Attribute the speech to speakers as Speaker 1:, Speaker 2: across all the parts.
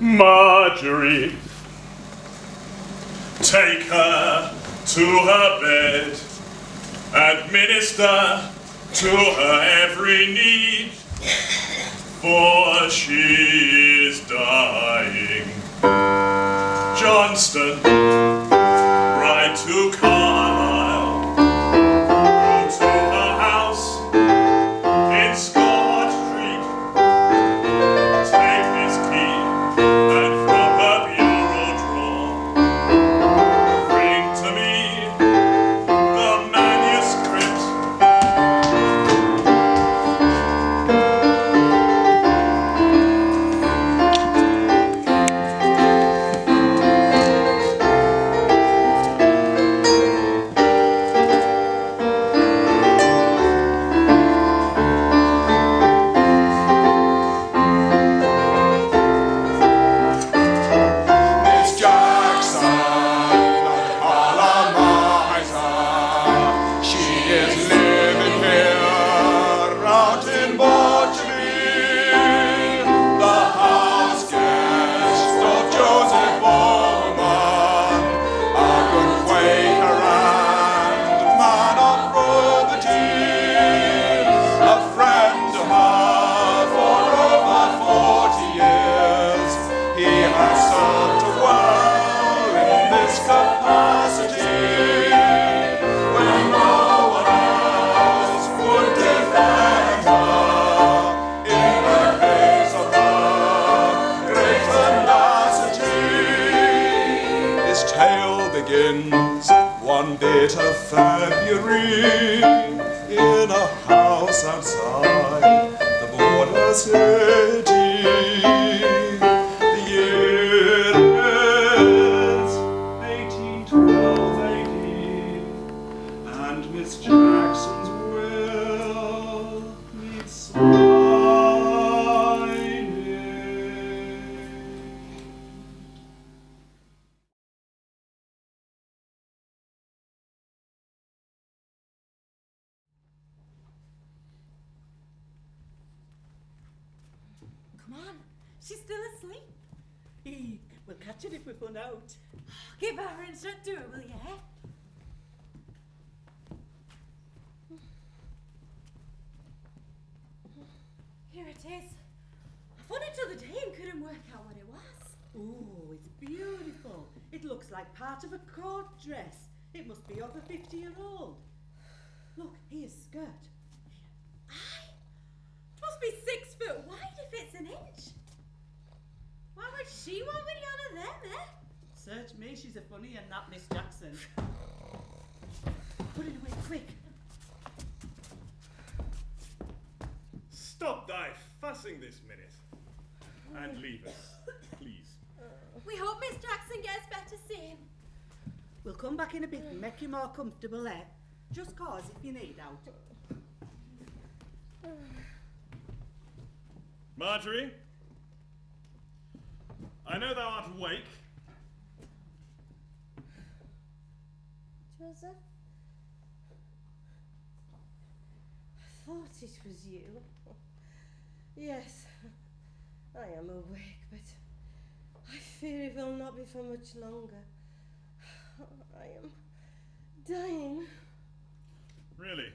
Speaker 1: Margery, take her to her bed, administer to her every need, for she is dying. Johnston, ride to Carlisle, go to her house in Scott Street, take his key, and from her bureau drawer, bring to me the manuscript.
Speaker 2: Come on, she's still asleep.
Speaker 3: We'll catch it if we find out.
Speaker 2: Give her and shut door, will you? Here it is. I found it the other day and couldn't work out what it was.
Speaker 3: Oh, it's beautiful. It looks like part of a court dress. It must be of a 50-year-old. Look, here's skirt.
Speaker 2: Aye. It must be 6 foot wide if it's an inch. Why would she want any on of them, eh?
Speaker 3: Search me, she's a funny and that Miss Jackson. Put it away quick.
Speaker 1: Stop thy fussing this minute. And leave us, please.
Speaker 2: We hope Miss Jackson gets better soon.
Speaker 3: We'll come back in a bit and make you more comfortable, eh? Just cause if you need out.
Speaker 1: Margery? I know thou art awake.
Speaker 4: Joseph? I thought it was you. Yes, I am awake, but I fear it will not be for much longer. I am dying.
Speaker 1: Really?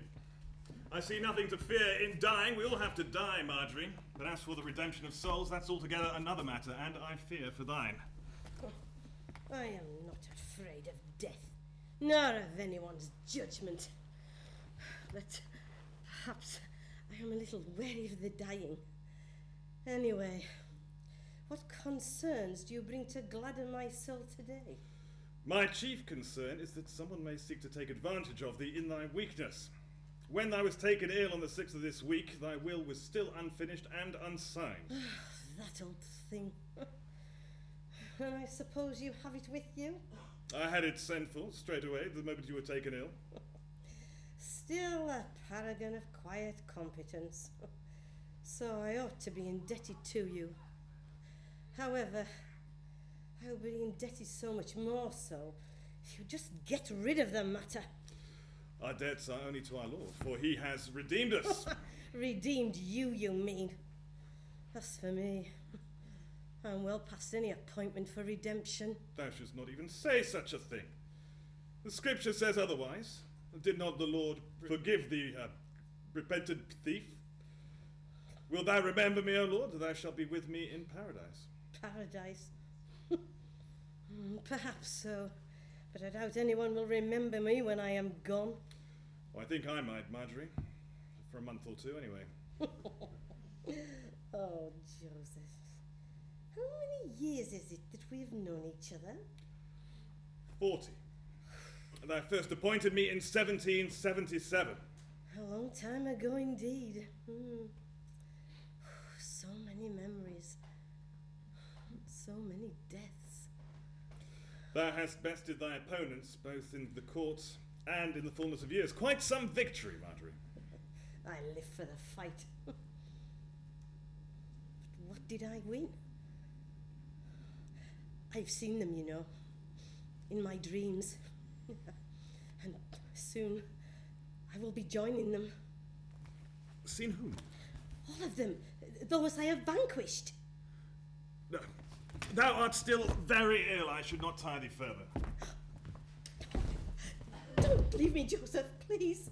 Speaker 1: I see nothing to fear in dying. We all have to die, Margery. But as for the redemption of souls, that's altogether another matter, and I fear for thine.
Speaker 4: I am not afraid of death, nor of anyone's judgment. But perhaps I am a little wary of the dying. Anyway, what concerns do you bring to gladden my soul today?
Speaker 1: My chief concern is that someone may seek to take advantage of thee in thy weakness. When thou was taken ill on the 6th of this week, thy will was still unfinished and unsigned.
Speaker 4: That old thing. And I suppose you have it with you?
Speaker 1: I had it sent for straight away the moment you were taken ill.
Speaker 4: Still a paragon of quiet competence. So I ought to be indebted to you. However, I will be indebted so much more so if you just get rid of the matter.
Speaker 1: Our debts are only to our Lord, for he has redeemed us.
Speaker 4: Redeemed you, you mean. As for me, I'm well past any appointment for redemption.
Speaker 1: Thou shouldst not even say such a thing. The scripture says otherwise. Did not the Lord forgive the repentant thief? Wilt thou remember me, O Lord? Thou shalt be with me in paradise.
Speaker 4: Paradise? Perhaps so, but I doubt anyone will remember me when I am gone.
Speaker 1: Well, I think I might, Margery. For a month or two, anyway.
Speaker 4: Oh, Joseph. How many years is it that we have known each other?
Speaker 1: 40. And thou first appointed me in 1777.
Speaker 4: A long time ago indeed. So many memories. So many deaths.
Speaker 1: Thou hast bested thy opponents, both in the court and in the fullness of years. Quite some victory, Margery.
Speaker 4: I live for the fight. But what did I win? I've seen them, you know, in my dreams. And soon I will be joining them.
Speaker 1: Seen whom?
Speaker 4: All of them. Those I have vanquished.
Speaker 1: No. Thou art still very ill. I should not tire thee further.
Speaker 4: Don't leave me, Joseph, please.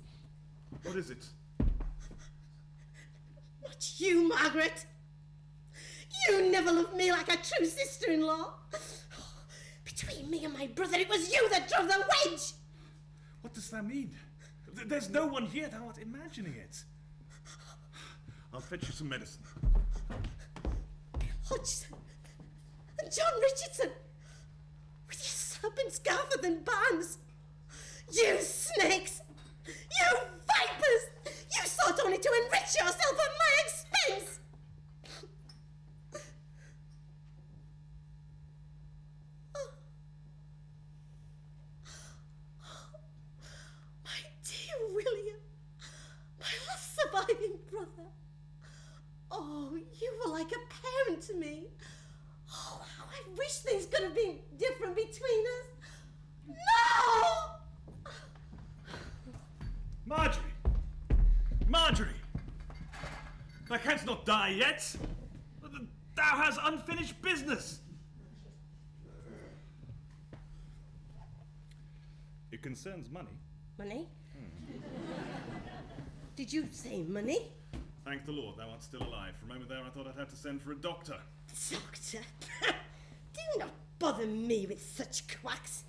Speaker 1: What is it?
Speaker 4: Not you, Margaret. You never loved me like a true sister-in-law. Between me and my brother, it was you that drove the wedge.
Speaker 1: What does that mean? There's no one here. Thou art imagining it. I'll fetch you some medicine.
Speaker 4: Hodgson and John Richardson, with your serpents, Garforth and Barnes. You snakes! You vipers! You sought only to enrich yourself at my expense! My dear William, my last surviving brother. Oh, you were like a parent to me. Oh, how I wish things could have been different between us. No!
Speaker 1: Margery! Margery! Thou canst not die yet! thou hast unfinished business. It concerns money.
Speaker 4: Money? Did you say money?
Speaker 1: Thank the Lord thou art still alive. For a moment there I thought I'd have to send for a doctor.
Speaker 4: Doctor? Do not bother me with such quacks.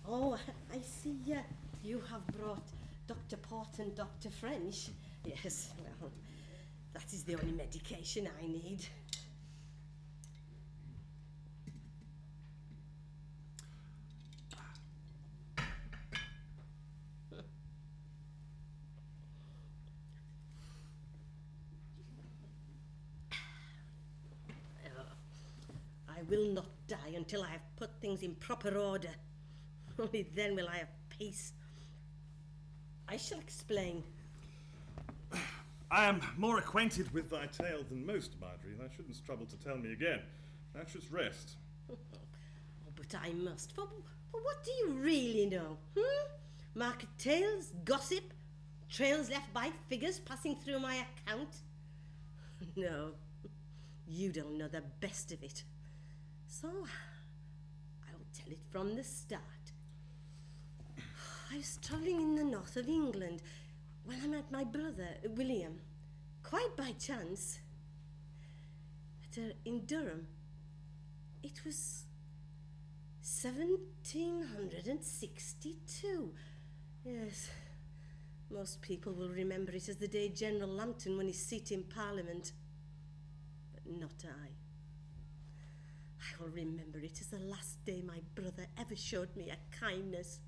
Speaker 4: Oh, I see you have brought Dr. Port and Dr. French. Yes, well, that is the only medication I need. I will not die until I have put things in proper order. Only then will I have peace. I shall explain.
Speaker 1: I am more acquainted with thy tale than most, Margery. Thou shouldn't trouble to tell me again. Thou shouldst rest.
Speaker 4: Oh, but I must. For what do you really know? Market tales, gossip, trails left by figures passing through my account? No, you don't know the best of it. So, I will tell it from the start. I was travelling in the north of England when I met my brother, William, quite by chance, in Durham. It was 1762. Yes, most people will remember it as the day General Lambton won his seat in Parliament, but not I. I will remember it as the last day my brother ever showed me a kindness.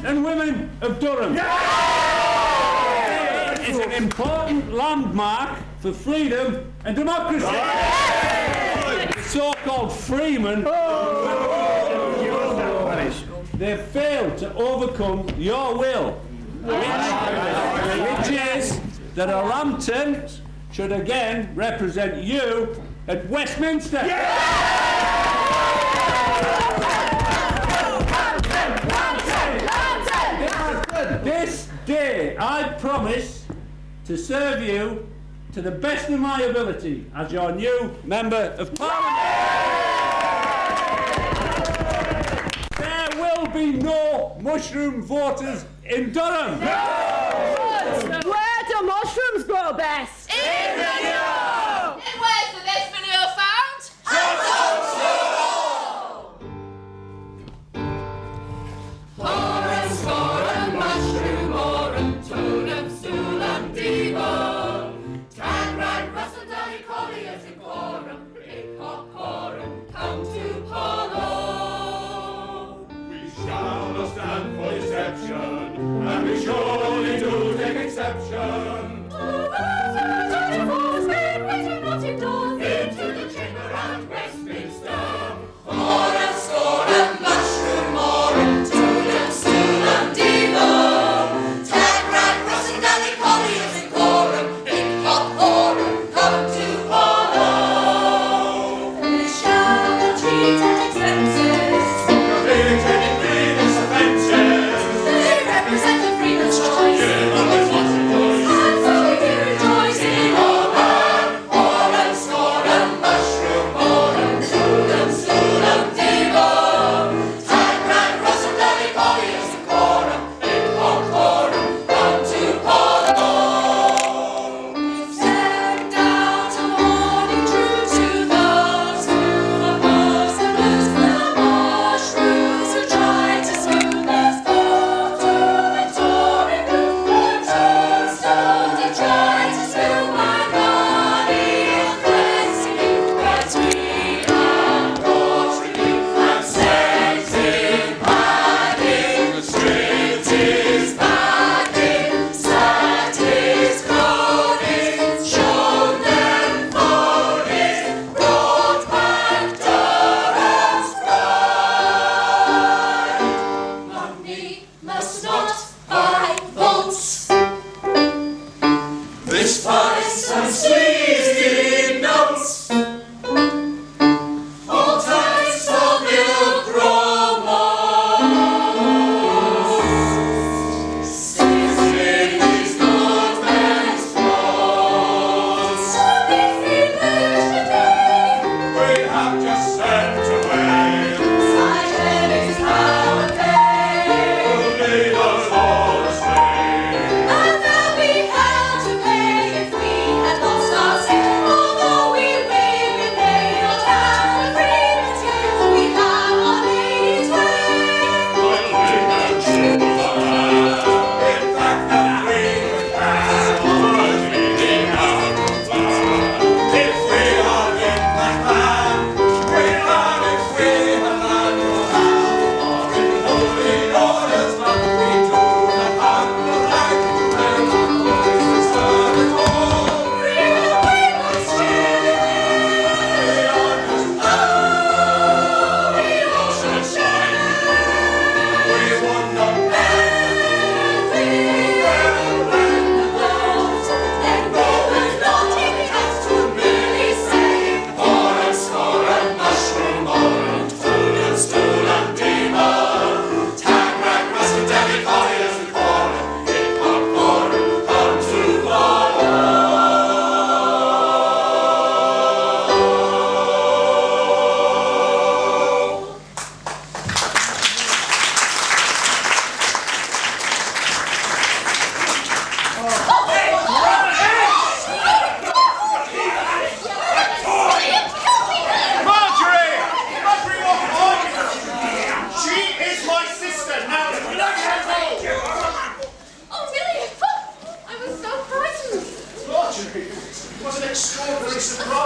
Speaker 5: And women of Durham. It's an important landmark for freedom and democracy. The so-called freemen, they failed to overcome your will, which is that a Lambton should again represent you at Westminster. This day I promise to serve you to the best of my ability as your new Member of Parliament. There will be no mushroom voters in Durham.
Speaker 6: Where do mushrooms grow best?
Speaker 7: In manure! And where's the best manure found? At Horum, scorum, mushroom, orum, tunum, stulum, divum. Tag, rag, rustle, dally, colliers, and quorum, hick, hop, quorum, come to Polo.
Speaker 8: We shall not stand for deception, and we surely do take exception. Into the chamber at Westminster.
Speaker 7: Horum, scorum, mushroom, orum, tunum, stulum, divum. Tag, rag, rustle, dally, colliers, and quorum, hick, hop, quorum, come to Polo.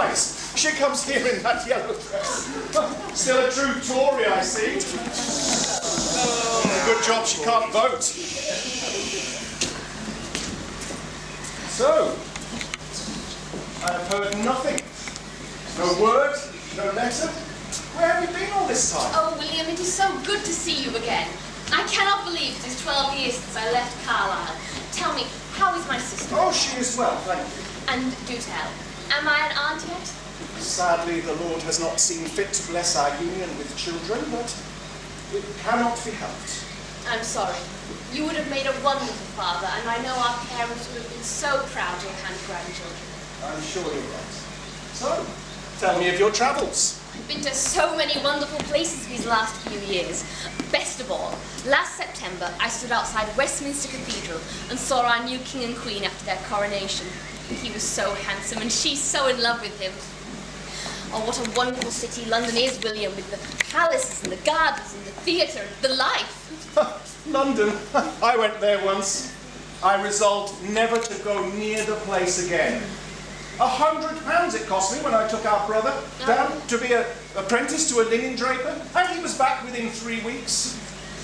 Speaker 9: surprise! She comes here in that yellow dress. Still a true Tory, I see. Good job she can't vote. So, I have heard nothing. No word, no letter. Where have you been all this time?
Speaker 10: Oh, William, it is so good to see you again. I cannot believe it is 12 years since I left Carlisle. Tell me, how is my sister?
Speaker 9: Oh, she is well, thank you.
Speaker 10: And do tell, am I an aunt yet?
Speaker 9: Sadly, the Lord has not seen fit to bless our union with children, but it cannot be helped.
Speaker 10: I'm sorry. You would have made a wonderful father, and I know our parents would have been so proud to have had grandchildren.
Speaker 9: I'm sure you're right. So, tell me of your travels.
Speaker 10: I've been to so many wonderful places these last few years. Best of all, last September I stood outside Westminster Cathedral and saw our new king and queen after their coronation. He was so handsome and she's so in love with him. Oh, what a wonderful city London is, William, with the palaces and the gardens and the theatre, the life.
Speaker 9: London. I went there once. I resolved never to go near the place again. £100 it cost me when I took our brother down to be an apprentice to a linen draper, and he was back within 3 weeks.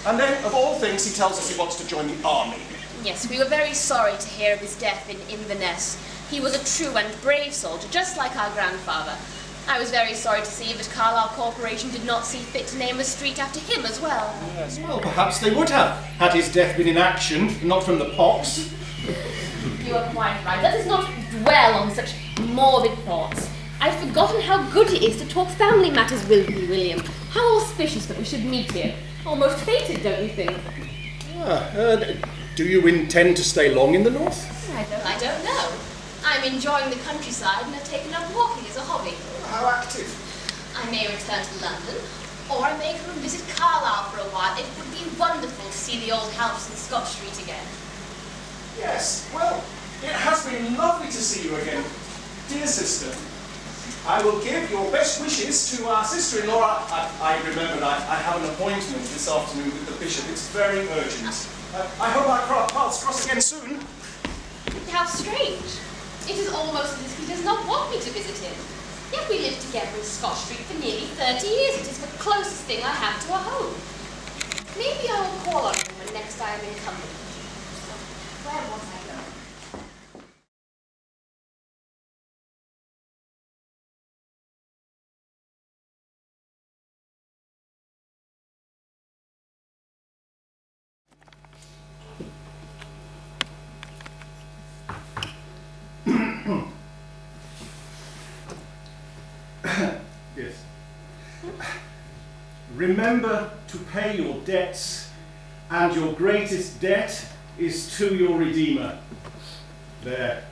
Speaker 9: And then, of all things, he tells us he wants to join the army.
Speaker 10: Yes, we were very sorry to hear of his death in Inverness. He was a true and brave soldier, just like our grandfather. I was very sorry to see that Carlisle Corporation did not see fit to name a street after him as well.
Speaker 9: Yes, well, perhaps they would have, had his death been in action, not from the pox.
Speaker 10: You are quite right. Let us not dwell on such morbid thoughts. I've forgotten how good it is to talk family matters with you, William. How auspicious that we should meet here. Almost fated, don't you think?
Speaker 9: Do you intend to stay long in the north?
Speaker 10: I don't know. I'm enjoying the countryside and have taken up walking as a hobby.
Speaker 9: How active?
Speaker 10: I may return to London, or I may come and visit Carlisle for a while. It would be wonderful to see the old house in Scott Street again.
Speaker 9: Yes, well, it has been lovely to see you again, dear sister. I will give your best wishes to our sister-in-law. I remembered I have an appointment this afternoon with the bishop. It's very urgent. I hope our paths cross again soon.
Speaker 10: How strange. It is almost as if he does not want me to visit him. Yet we lived together in Scott Street for nearly 30 years. It is the closest thing I have to a home. Maybe I will call on him when next I am in company. Where was I going?
Speaker 9: Yes. Remember to pay your debts, and your greatest debt is to your Redeemer. There.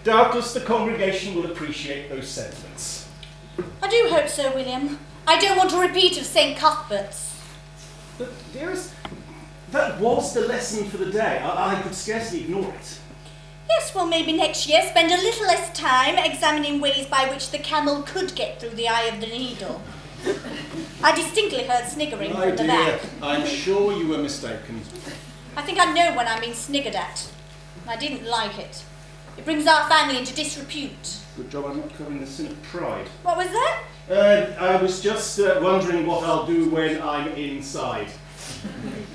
Speaker 9: Doubtless the congregation will appreciate those sentiments.
Speaker 11: I do hope so, William. I don't want a repeat of St. Cuthbert's.
Speaker 9: But, dearest, that was the lesson for the day. I could scarcely ignore it.
Speaker 11: Yes, well, maybe next year spend a little less time examining ways by which the camel could get through the eye of the needle. I distinctly heard sniggering from the back.
Speaker 9: I'm sure you were mistaken.
Speaker 11: I think I know when I'm being sniggered at. I didn't like it. It brings our family into disrepute.
Speaker 9: Good job I'm not covering the sin of pride.
Speaker 11: What was that?
Speaker 9: I was just wondering what I'll do when I'm inside.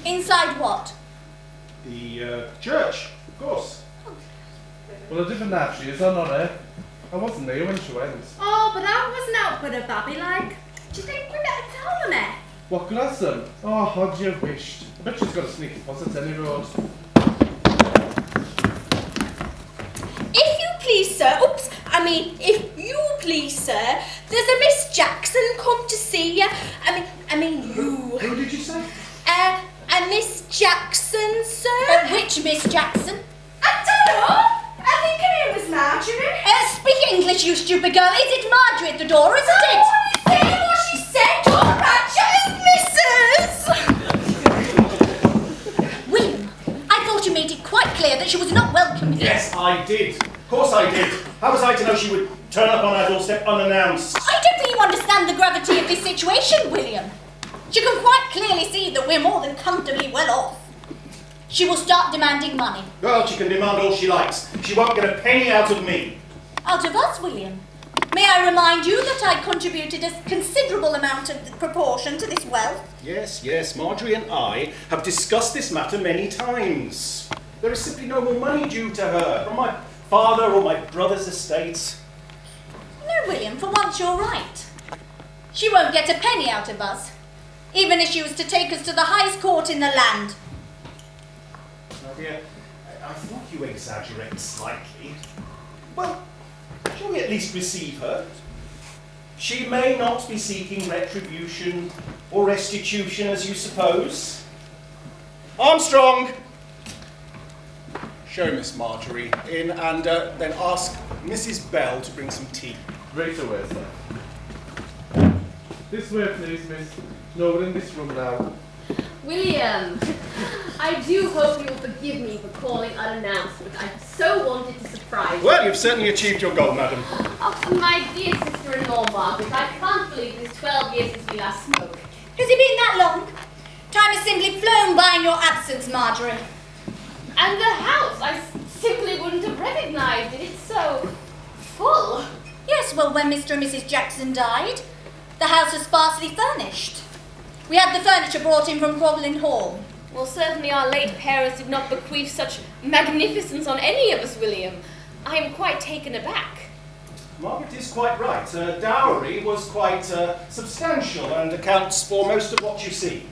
Speaker 11: Inside what?
Speaker 9: The church, of course.
Speaker 12: Well, I didn't have she is, I not her. I wasn't there when she went.
Speaker 2: Oh, but I wasn't out but a babby like. Do you think we better tell them it?
Speaker 12: What glass them? Oh, how'd you wished. I bet she's got a sneaky pocket any road.
Speaker 11: If you please, sir, if you please, sir, there's a Miss Jackson come to see you. I mean you.
Speaker 9: Who did you say?
Speaker 11: A Miss Jackson, sir. Which Miss Jackson?
Speaker 2: I don't know. I think her name was Margery.
Speaker 11: Speak English, you stupid girl. Is it Margery at the door, isn't it?
Speaker 2: I say what she said. All right,
Speaker 11: Missus! William, I thought you made it quite clear that she was not welcome here.
Speaker 9: Yes, I did. Of course I did. How was I to know she would turn up on our doorstep unannounced?
Speaker 11: I don't think you understand the gravity of this situation, William. She can quite clearly see that we're more than comfortably well off. She will start demanding money.
Speaker 9: Well, she can demand all she likes. She won't get a penny out of me.
Speaker 11: Out of us, William? May I remind you that I contributed a considerable amount of proportion to this wealth?
Speaker 9: Yes, yes, Margery and I have discussed this matter many times. There is simply no more money due to her from my father or my brother's estates.
Speaker 11: No, William, for once you're right. She won't get a penny out of us, even if she was to take us to the highest court in the land.
Speaker 9: Now, dear, I think you exaggerate slightly. Well, shall we at least receive her? She may not be seeking retribution or restitution, as you suppose. Armstrong! Show Miss Margery in and then ask Mrs. Bell to bring some tea.
Speaker 12: Right away, sir. This way, please, miss. No, we're in this room now.
Speaker 10: William, I do hope you will forgive me for calling unannounced, but I so wanted to surprise you.
Speaker 9: Well, you've certainly achieved your goal, madam.
Speaker 10: Oh, my dear sister-in-law, Margaret, I can't believe it's 12 years since we last spoke.
Speaker 11: Has it been that long? Time has simply flown by in your absence, Margery.
Speaker 10: And the house, I simply wouldn't have recognised it. It's so full.
Speaker 11: Yes, well, when Mr. and Mrs. Jackson died, the house was sparsely furnished. We had the furniture brought in from Grovelin Hall.
Speaker 10: Well, certainly our late parents did not bequeath such magnificence on any of us, William. I am quite taken aback.
Speaker 9: Margaret is quite right. Her dowry was quite substantial and accounts for most of what you see.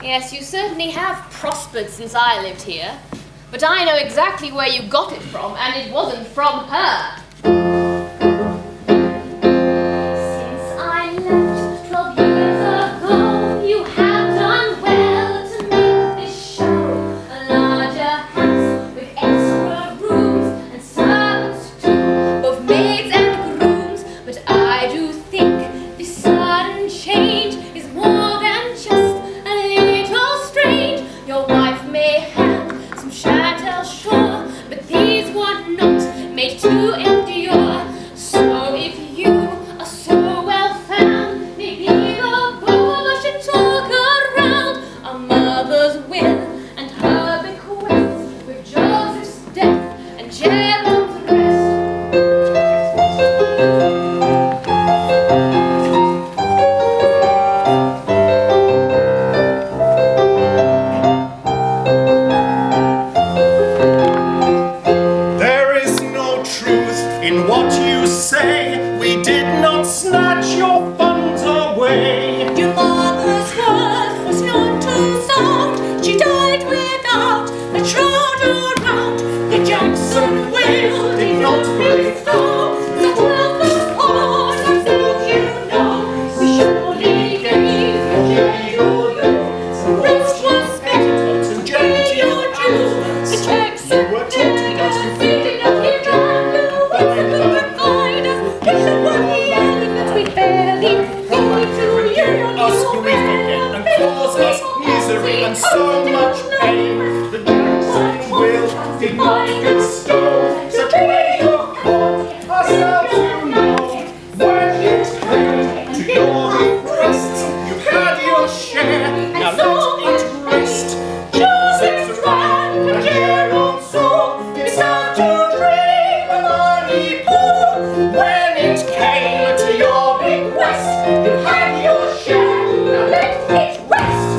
Speaker 10: Yes, you certainly have prospered since I lived here. But I know exactly where you got it from, and it wasn't from her. Since I left 12 years ago, you have done well to make this show a larger house with extra rooms and servants too, both maids and grooms. But I do think this sudden change is more than just a little strange. Your wife may have some chattels, sure, but these were not made to endure. So if you are so well found, maybe the both of us should talk around our mother's will and her bequest, with Joseph's death and Gerald's rest.
Speaker 9: There is no truth in what you say. We did not snatch your funds away.
Speaker 11: Your mother's word was not too sound. She died without a shroud around. The Jackson will did not break through. The wealth of all of those you know. We surely gave you your days. The rest was spent to get your dues. The Jackson
Speaker 9: were tempting us to
Speaker 11: did not hear back the words that would find us. You should want the evidence we barely need to you.
Speaker 9: Us grieving and cause us misery and so much pain. The Jackson will did not bestow such weight of court. Ourselves you know, when it came to your request, you had your share. Now let it rest. Joseph's right and Gerald's soul is out to drain the money pool. When it came to your bequest, you had your share. Now let it rest.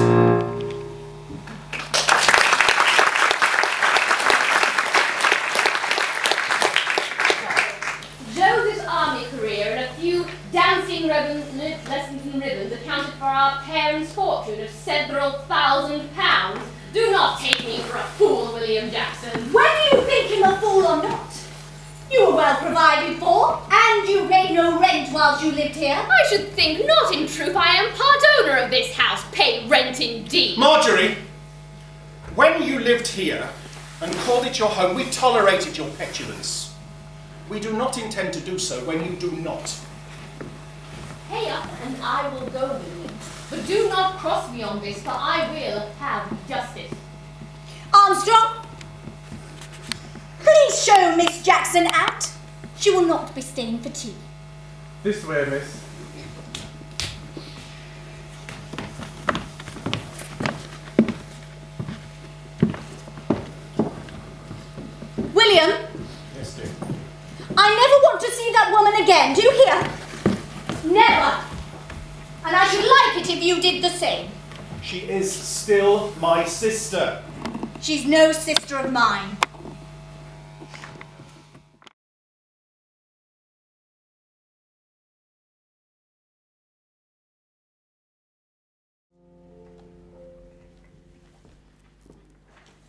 Speaker 10: Joseph's army career and a few dancing lessons and ribbons accounted for our parents' fortune of several £1,000s. Do not take me for a fool, William Jackson.
Speaker 11: Whether you think him a fool or not, you were well provided for, and you paid no rent whilst you lived here.
Speaker 10: I should think not. In truth, I am part owner of this house. Pay rent indeed.
Speaker 9: Margery, when you lived here and called it your home, we tolerated your petulance. We do not intend to do so when you do not.
Speaker 10: Pay up and I will go, William. But do not cross me on this, for I will have justice.
Speaker 11: Armstrong, please show Miss Jackson out. She will not be staying for tea.
Speaker 12: This way, miss.
Speaker 11: William,
Speaker 9: Yes, dear.
Speaker 11: I never want to see that woman again. again, do you hear? Never. And I should like it if you did the same.
Speaker 9: She is still my sister.
Speaker 11: She's no sister of mine.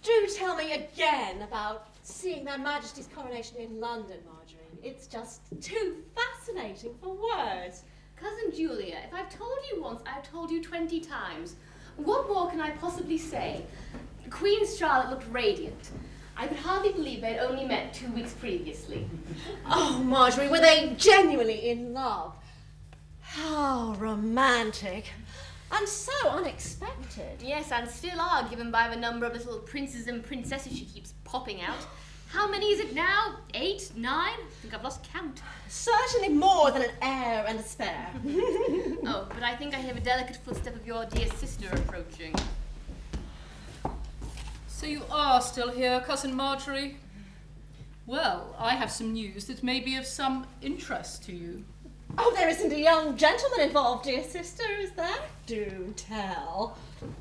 Speaker 6: Do tell me again about seeing Their Majesty's coronation in London, Margery. It's just too fascinating for words.
Speaker 10: Cousin Julia, if I've told you once, I've told you 20 times. What more can I possibly say? Queen Charlotte looked radiant. I could hardly believe they'd only met 2 weeks previously.
Speaker 6: Oh, Margery, were they genuinely in love? How romantic. And so unexpected.
Speaker 10: Yes, and still are, given by the number of little princes and princesses she keeps popping out. How many is it now? 8? 9? I think I've lost count.
Speaker 6: Certainly more than an heir and a spare.
Speaker 10: Oh, but I think I hear the delicate footstep of your dear sister approaching.
Speaker 13: So you are still here, Cousin Margery? Well, I have some news that may be of some interest to you.
Speaker 6: Oh, there isn't a young gentleman involved, dear sister, is there? Do tell.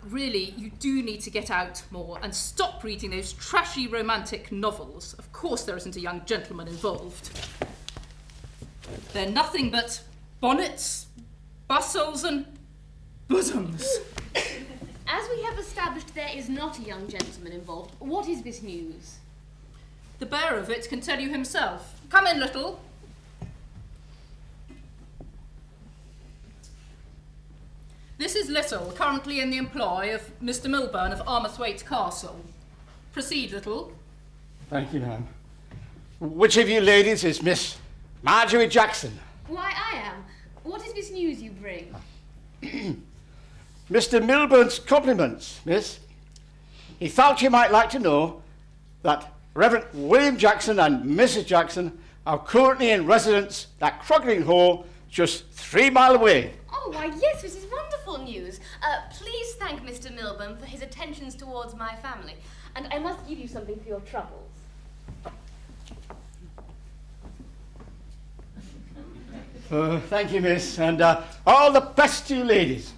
Speaker 13: Really, you do need to get out more and stop reading those trashy romantic novels. Of course there isn't a young gentleman involved. They're nothing but bonnets, bustles and bosoms.
Speaker 10: As we have established, there is not a young gentleman involved. What is this news?
Speaker 13: The bearer of it can tell you himself. Come in, little. This is Little, currently in the employ of Mr. Milburn of Armathwaite Castle. Proceed, Little.
Speaker 14: Thank you, ma'am. Which of you ladies is Miss Margery Jackson?
Speaker 10: Why, I am. What is this news you bring?
Speaker 14: Mr. Milburn's compliments, miss. He thought you might like to know that Reverend William Jackson and Mrs. Jackson are currently in residence at Crockering Hall, just 3 miles away.
Speaker 10: Oh, why, yes, this is wonderful news. Please thank Mr. Milburn for his attentions towards my family. And I must give you something for your troubles.
Speaker 14: Thank you, miss, and all the best to you ladies.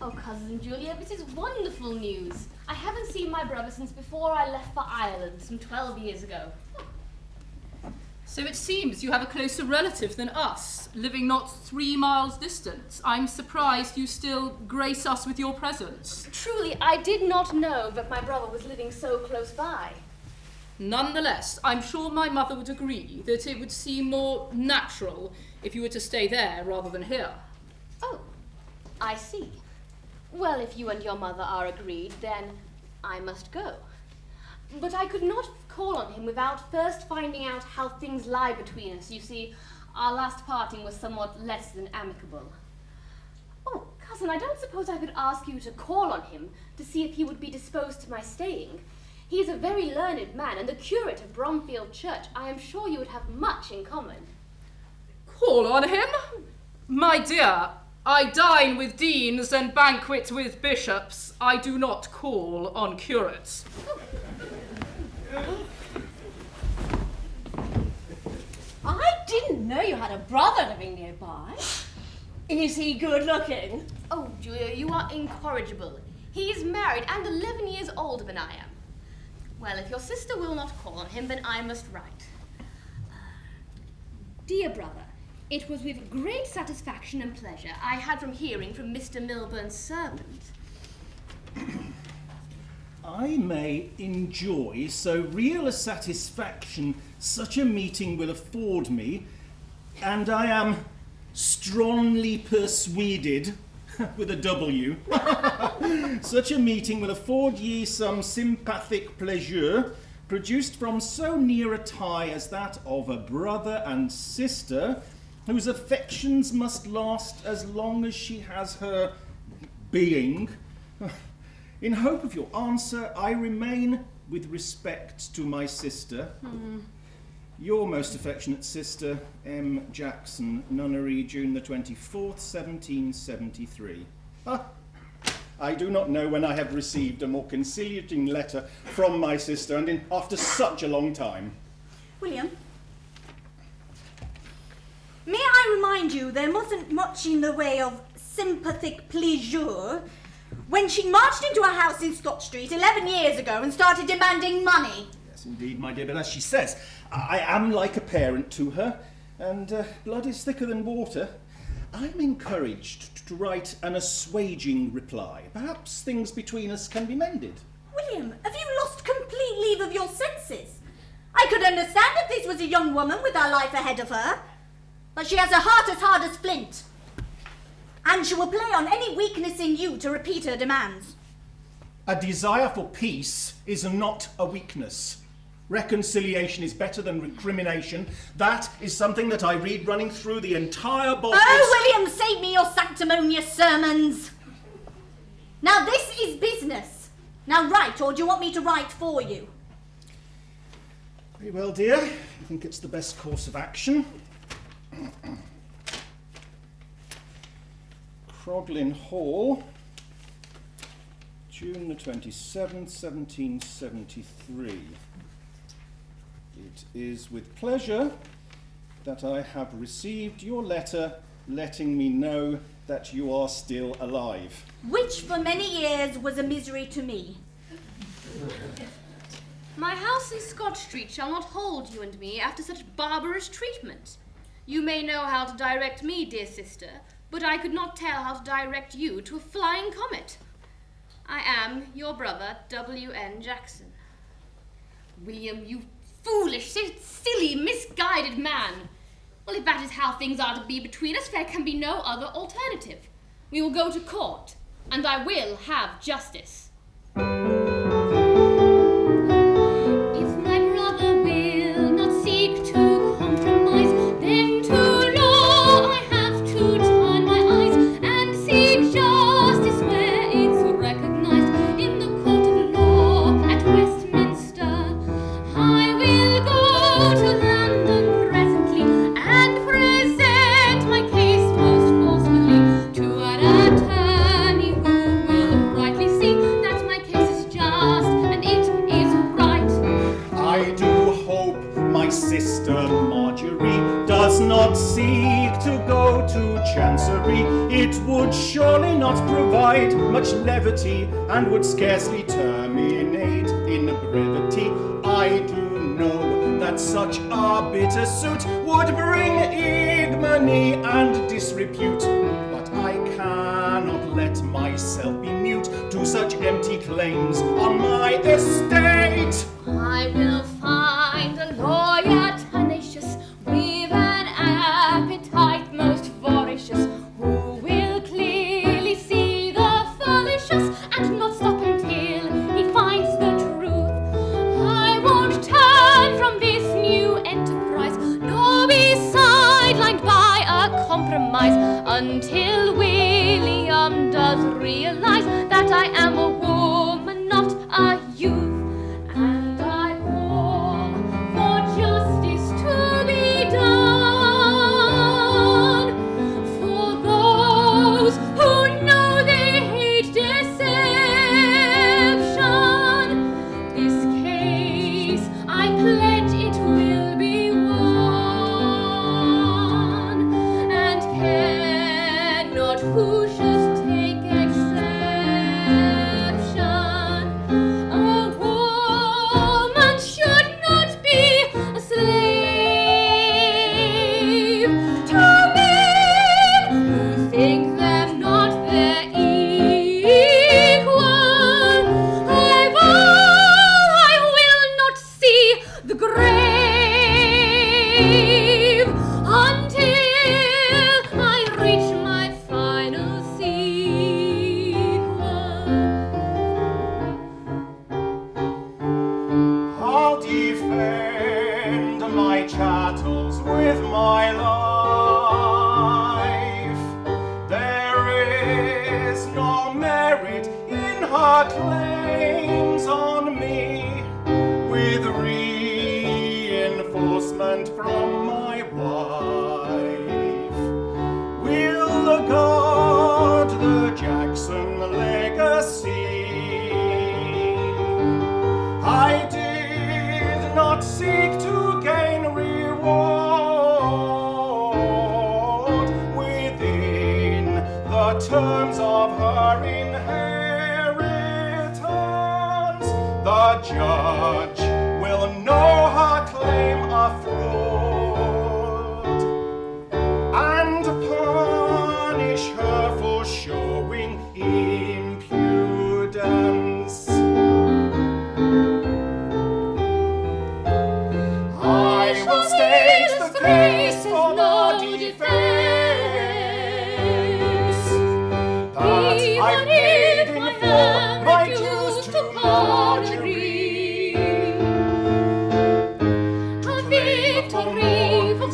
Speaker 10: Oh, Cousin Julia, this is wonderful news. I haven't seen my brother since before I left for Ireland, some 12 years ago.
Speaker 13: So it seems you have a closer relative than us, living not 3 miles distant. I'm surprised you still grace us with your presence.
Speaker 10: Truly, I did not know that my brother was living so close by.
Speaker 13: Nonetheless, I'm sure my mother would agree that it would seem more natural if you were to stay there rather than here.
Speaker 10: Oh, I see. Well, if you and your mother are agreed, then I must go. But I could not call on him without first finding out how things lie between us. You see, our last parting was somewhat less than amicable. Oh, cousin, I don't suppose I could ask you to call on him to see if he would be disposed to my staying. He is a very learned man and the curate of Bromfield Church. I am sure you would have much in common.
Speaker 13: Call on him? My dear, I dine with deans and banquet with bishops. I do not call on curates.
Speaker 6: I didn't know you had a brother living nearby. Is he good looking?
Speaker 10: Oh, Julia, you are incorrigible. He is married and 11 years older than I am. Well, if your sister will not call on him, then I must write. Dear brother, it was with great satisfaction and pleasure I had from hearing from Mr. Milburn's servant.
Speaker 15: I may enjoy so real a satisfaction such a meeting will afford me, and I am strongly persuaded, with a W, such a meeting will afford ye some sympathic pleasure, produced from so near a tie as that of a brother and sister, whose affections must last as long as she has her being. In hope of your answer, I remain, with respect to my sister, your most affectionate sister, M. Jackson, Nunnery, June the 24th, 1773. I do not know when I have received a more conciliating letter from my sister, and after such a long time.
Speaker 11: William,
Speaker 2: remind you there wasn't much in the way of sympathetic pleasure when she marched into a house in Scott Street 11 years ago and started demanding money.
Speaker 15: Yes, indeed, my dear, but as she says, I am like a parent to her, and blood is thicker than water. I'm encouraged to write an assuaging reply. Perhaps things between us can be mended.
Speaker 2: William, have you lost complete leave of your senses? I could understand if this was a young woman with her life ahead of her, but she has a heart as hard as flint. And she will play on any weakness in you to repeat her demands.
Speaker 15: A desire for peace is not a weakness. Reconciliation is better than recrimination. That is something that I read running through the entire Bible.
Speaker 2: Oh, William, save me your sanctimonious sermons. Now this is business. Now write, or do you want me to write for you?
Speaker 15: Very well, dear. I think it's the best course of action. Croglin Hall, June the 27th, 1773. It is with pleasure that I have received your letter letting me know that you are still alive.
Speaker 2: Which for many years was a misery to me.
Speaker 10: My house in Scott Street shall not hold you and me after such barbarous treatment. You may know how to direct me, dear sister, but I could not tell how to direct you to a flying comet. I am your brother, W.N. Jackson. William, you foolish, silly, misguided man. Well, if that is how things are to be between us, there can be no other alternative. We will go to court, and I will have justice.
Speaker 15: It would surely not provide much levity and would scarcely terminate in brevity. I do know that such a bitter suit would bring ignominy and disrepute, but I cannot let myself be mute to such empty claims on my estate.
Speaker 10: I will find a lawyer tenacious with an appetite most voracious, who will clearly see the fallacious and not stop until he finds the truth. I won't turn from this new enterprise, nor be sidelined by a compromise, until William does realize that I am a woman, not a youth.
Speaker 11: Who should take exception?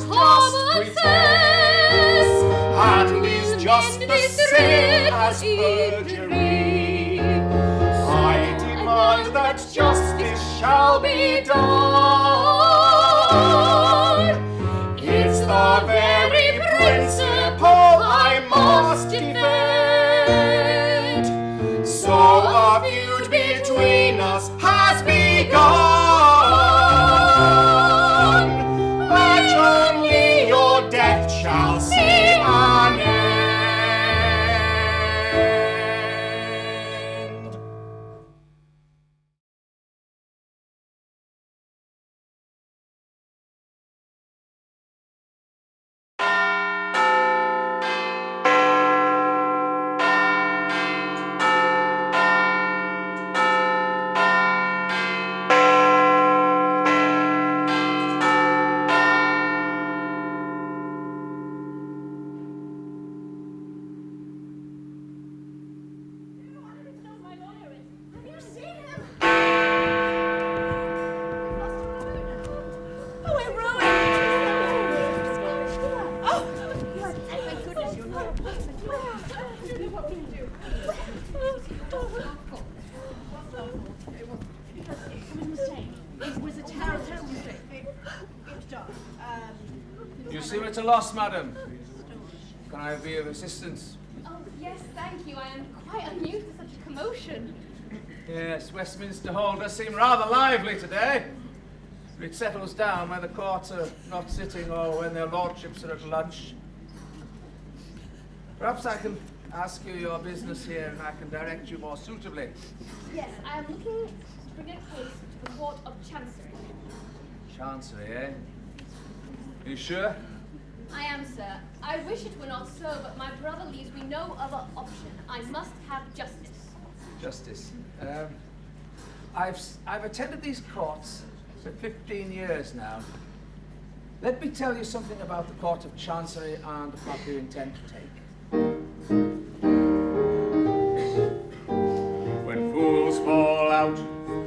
Speaker 7: common
Speaker 9: just pretense, and is just the same as perjury. I demand that justice shall be done. It's the very principle I must defend. So a feud between us has begun, and only your death shall see an end.
Speaker 16: You seem at a loss, madam. Can I be of assistance?
Speaker 10: Oh, yes, thank you. I am quite unused to such a commotion.
Speaker 16: Yes, Westminster Hall does seem rather lively today. It settles down when the courts are not sitting or when their lordships are at lunch. Perhaps I can ask you your business here and I can direct you more suitably.
Speaker 10: Yes, I am looking to bring a case to the Court of Chancery.
Speaker 16: Chancery, eh? Are you sure?
Speaker 10: I am, sir. I wish it were not so, but my brother leaves me no other option. I must have justice.
Speaker 16: Justice. I've attended these courts for 15 years now. Let me tell you something about the Court of Chancery and the path you intend to take.
Speaker 9: When fools fall out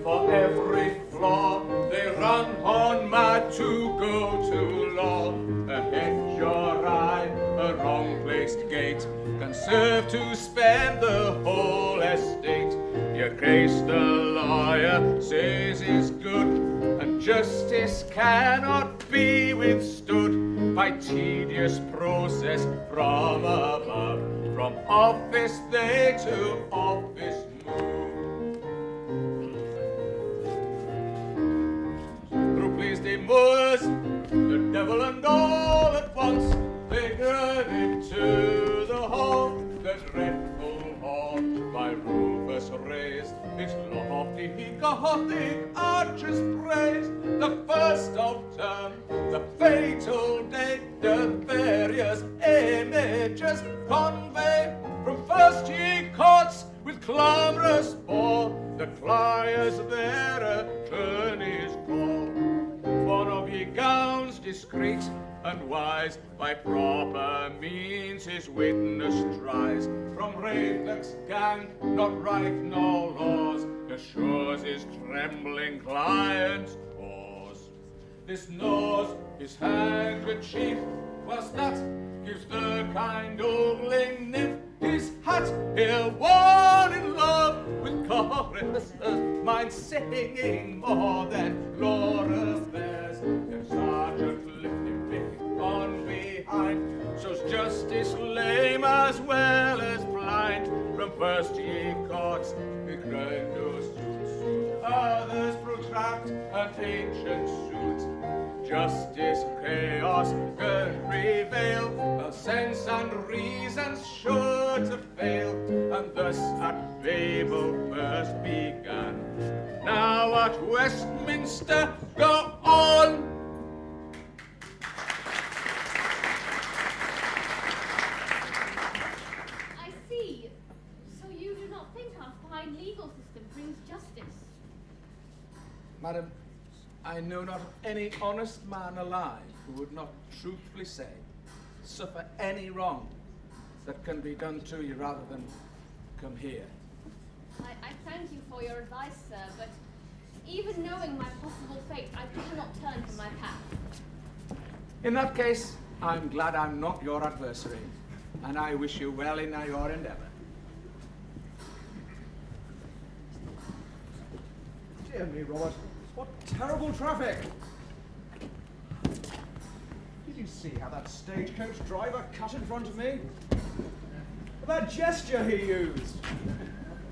Speaker 9: for every flaw, they run on mad to go to law. A hedge or eye, a wrong-placed gate, can serve to spend the whole estate. Your case the lawyer says is good, and justice cannot be withstood by tedious process from above. From office they to office move. Through pleased moors, the devil and all at once, they drive it to the hall, the dreadful hall, by Rufus raised, its lofty Gothic arches praised. The first of term, the fatal day, the various images convey. From first ye courts with clamorous ball, the criers their attorneys call. One of ye gowns discreet and wise, by proper means his witness tries. From Ravenock's gang, not right nor laws, assures his trembling client's cause. This gnaws his handkerchief, whilst that gives the kind ogling nymph his hat, here worn in love with choristers, mine singing more than Laura's theirs. The sergeant lifted on behind, shows justice lame as well as blind. From first ye courts, the grandeur suits, others protract an ancient suit. Justice, chaos, can prevail, while sense and reason's sure to fail, and thus at Babel first began. Now at Westminster, go on!
Speaker 10: I see. So you do not think our fine legal system brings justice?
Speaker 16: Madam, I know not of any honest man alive who would not truthfully say, suffer any wrong that can be done to you rather than come here.
Speaker 10: I thank you for your advice, sir, but even knowing my possible fate, I could not turn from my path.
Speaker 16: In that case, I'm glad I'm not your adversary, and I wish you well in your endeavour.
Speaker 9: Dear me, Robert, what terrible traffic! Did you see how that stagecoach driver cut in front of me? That gesture he used!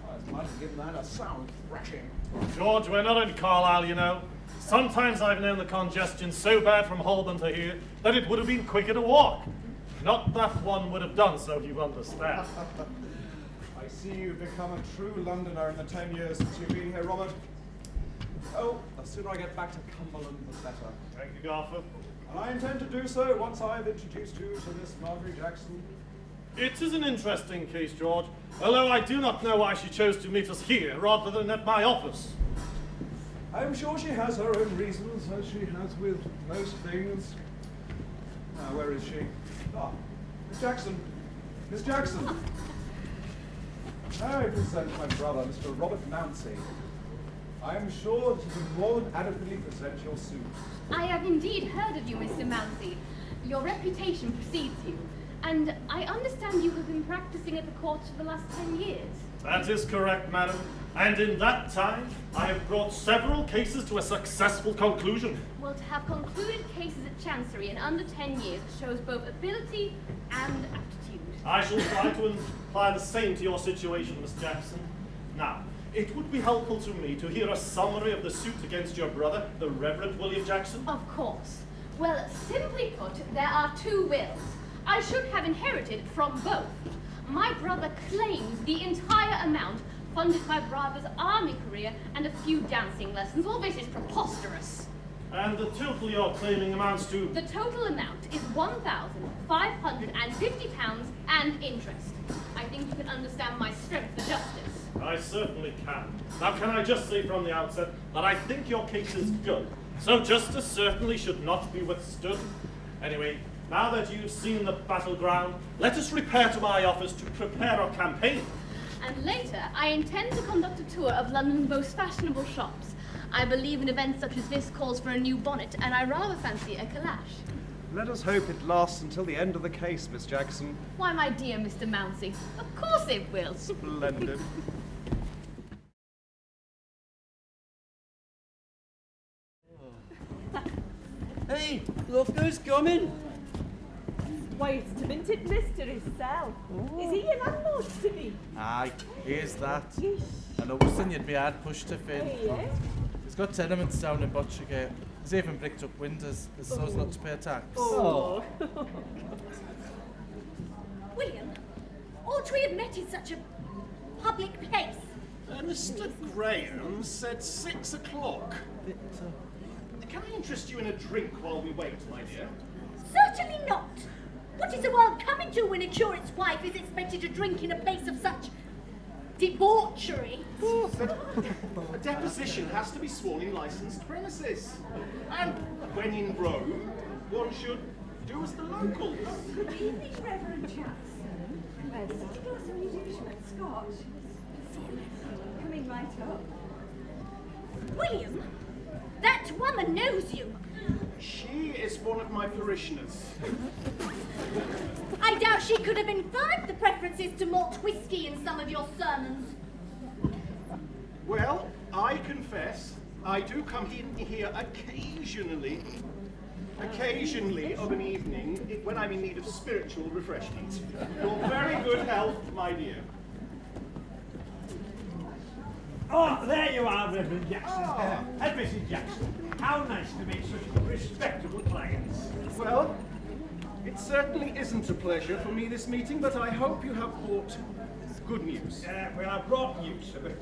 Speaker 9: I might have given that a sound thrashing.
Speaker 17: George, we're not in Carlisle, you know. Sometimes I've known the congestion so bad from Holborn to here that it would have been quicker to walk. Not that one would have done so, you understand.
Speaker 9: I see you've become a true Londoner in the 10 years since you've been here, Robert. Oh, the sooner I get back to Cumberland, the better.
Speaker 17: Thank you, Garfer.
Speaker 9: And I intend to do so once I've introduced you to Miss Margery Jackson.
Speaker 17: It is an interesting case, George, although I do not know why she chose to meet us here rather than at my office.
Speaker 9: I'm sure she has her own reasons, as she has with most things. Now, where is she? Ah, Miss Jackson. Miss Jackson. I present my brother, Mr. Robert Mounsey. I am sure that you can more than adequately present your suit.
Speaker 10: I have indeed heard of you, Mr. Mounsey. Your reputation precedes you, and I understand you have been practicing at the court for the last 10 years.
Speaker 17: That is correct, madam. And in that time, I have brought several cases to a successful conclusion.
Speaker 10: Well, to have concluded cases at Chancery in under 10 years shows both ability and aptitude.
Speaker 17: I shall try to apply the same to your situation, Miss Jackson. Now, it would be helpful to me to hear a summary of the suit against your brother, the Reverend William Jackson.
Speaker 10: Of course. Well, simply put, there are two wills. I should have inherited from both. My brother claims the entire amount funded my brother's army career and a few dancing lessons. Well, this is preposterous.
Speaker 17: And the total you're claiming amounts to?
Speaker 10: The total amount is £1,550 and interest. I think you can understand my strength for justice.
Speaker 17: I certainly can. Now, can I just say from the outset that I think your case is good, so justice certainly should not be withstood. Anyway, now that you've seen the battleground, let us repair to my office to prepare our campaign.
Speaker 10: And later, I intend to conduct a tour of London's most fashionable shops. I believe an event such as this calls for a new bonnet, and I rather fancy a calash.
Speaker 9: Let us hope it lasts until the end of the case, Miss Jackson.
Speaker 10: Why, my dear Mr. Mounsey, of course it will.
Speaker 9: Splendid.
Speaker 18: Hey, look who's coming.
Speaker 3: Why, it's Demented Mr. himself. Is he your landlord, Timmy?
Speaker 12: Aye, he is that. And I was saying you'd be hard pushed to fit.
Speaker 3: Hey, yeah?
Speaker 12: He's got tenements down in Butchergate. He's even bricked up windows so as not to pay tax.
Speaker 3: Oh.
Speaker 2: William, ought we have met in such a public place?
Speaker 14: Mr. Graham said 6 o'clock. Can I interest you in a drink while we wait, my dear?
Speaker 2: Certainly not. What is the world coming to when a curate's wife is expected to drink in a place of such debauchery?
Speaker 14: A deposition has to be sworn in licensed premises. And when in Rome, one should do as the locals.
Speaker 3: Good evening, Reverend Jackson. Where's the glass of usual Scotch? Coming right up.
Speaker 2: William, that woman knows you.
Speaker 14: She is one of my parishioners.
Speaker 2: I doubt she could have inferred the preferences to malt whiskey in some of your sermons.
Speaker 14: Well, I confess, I do come in here occasionally of an evening when I'm in need of spiritual refreshment. Your very good health, my dear.
Speaker 5: Oh, there you are, Reverend Jackson. And Mrs. Jackson. How nice to meet such respectable clients.
Speaker 9: Well, it certainly isn't a pleasure for me, this meeting, but I hope you have brought good news.
Speaker 5: Well, I brought news, but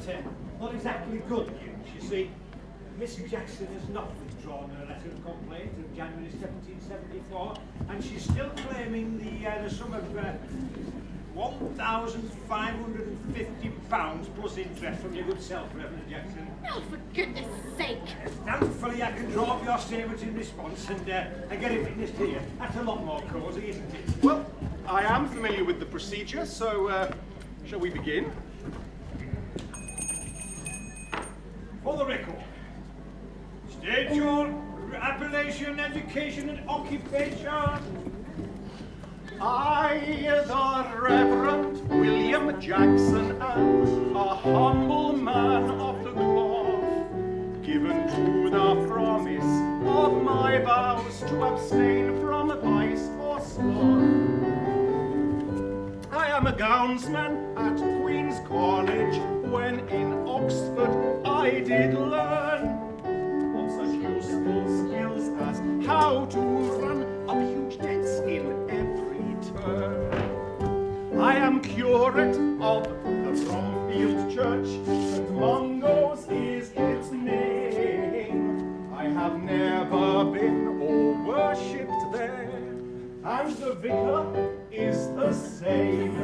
Speaker 5: not exactly good news. You see, Mrs. Jackson has not withdrawn her letter of complaint of January 1774, and she's still claiming the sum of £1,550 plus interest from your good self, Reverend Jackson.
Speaker 2: Oh, for goodness sake!
Speaker 5: Thankfully, I can draw up your statement in response and get it witnessed here. That's a lot more cosy, isn't it?
Speaker 9: Well, I am familiar with the procedure, so shall we begin?
Speaker 5: For the record, state your appellation, education, and occupation?
Speaker 9: I, the Reverend William Jackson, am a humble man of the cloth, given to the promise of my vows to abstain from vice or sloth. I am a gownsman at Queen's College, when in Oxford I did learn of such useful skills as how to run up huge debts in every turn. I am curate of the Bromfield Church, St. Mungo's is its name. I have never been or worshipped there, and the vicar is the same.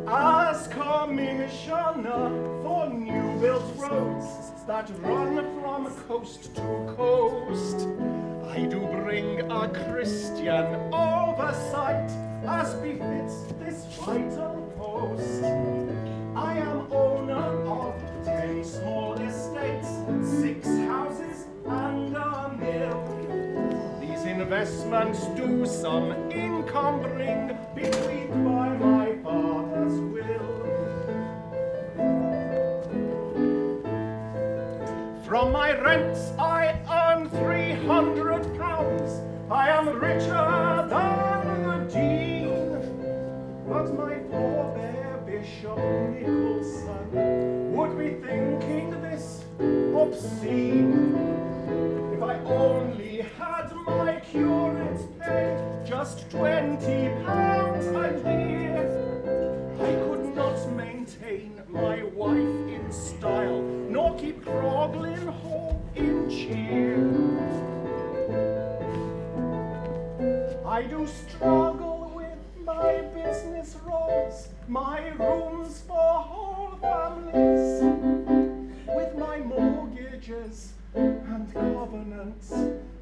Speaker 9: As commissioner for new-built roads that run from coast to coast, I do bring a Christian oversight as befits this vital post. I am owner of 10 small estates, 6 houses and a mill. These investments do some income bring, bequeathed by my father's will. From my rents I earn £300. I am richer than the Dean, but my forebear Bishop Nicholson would be thinking this obscene. If I only had my curate's pay, just £20 a year, I could not maintain my wife in style, nor keep Croglin Hall in cheer. I do struggle with my business roles, my rooms for whole families, with my mortgages and covenants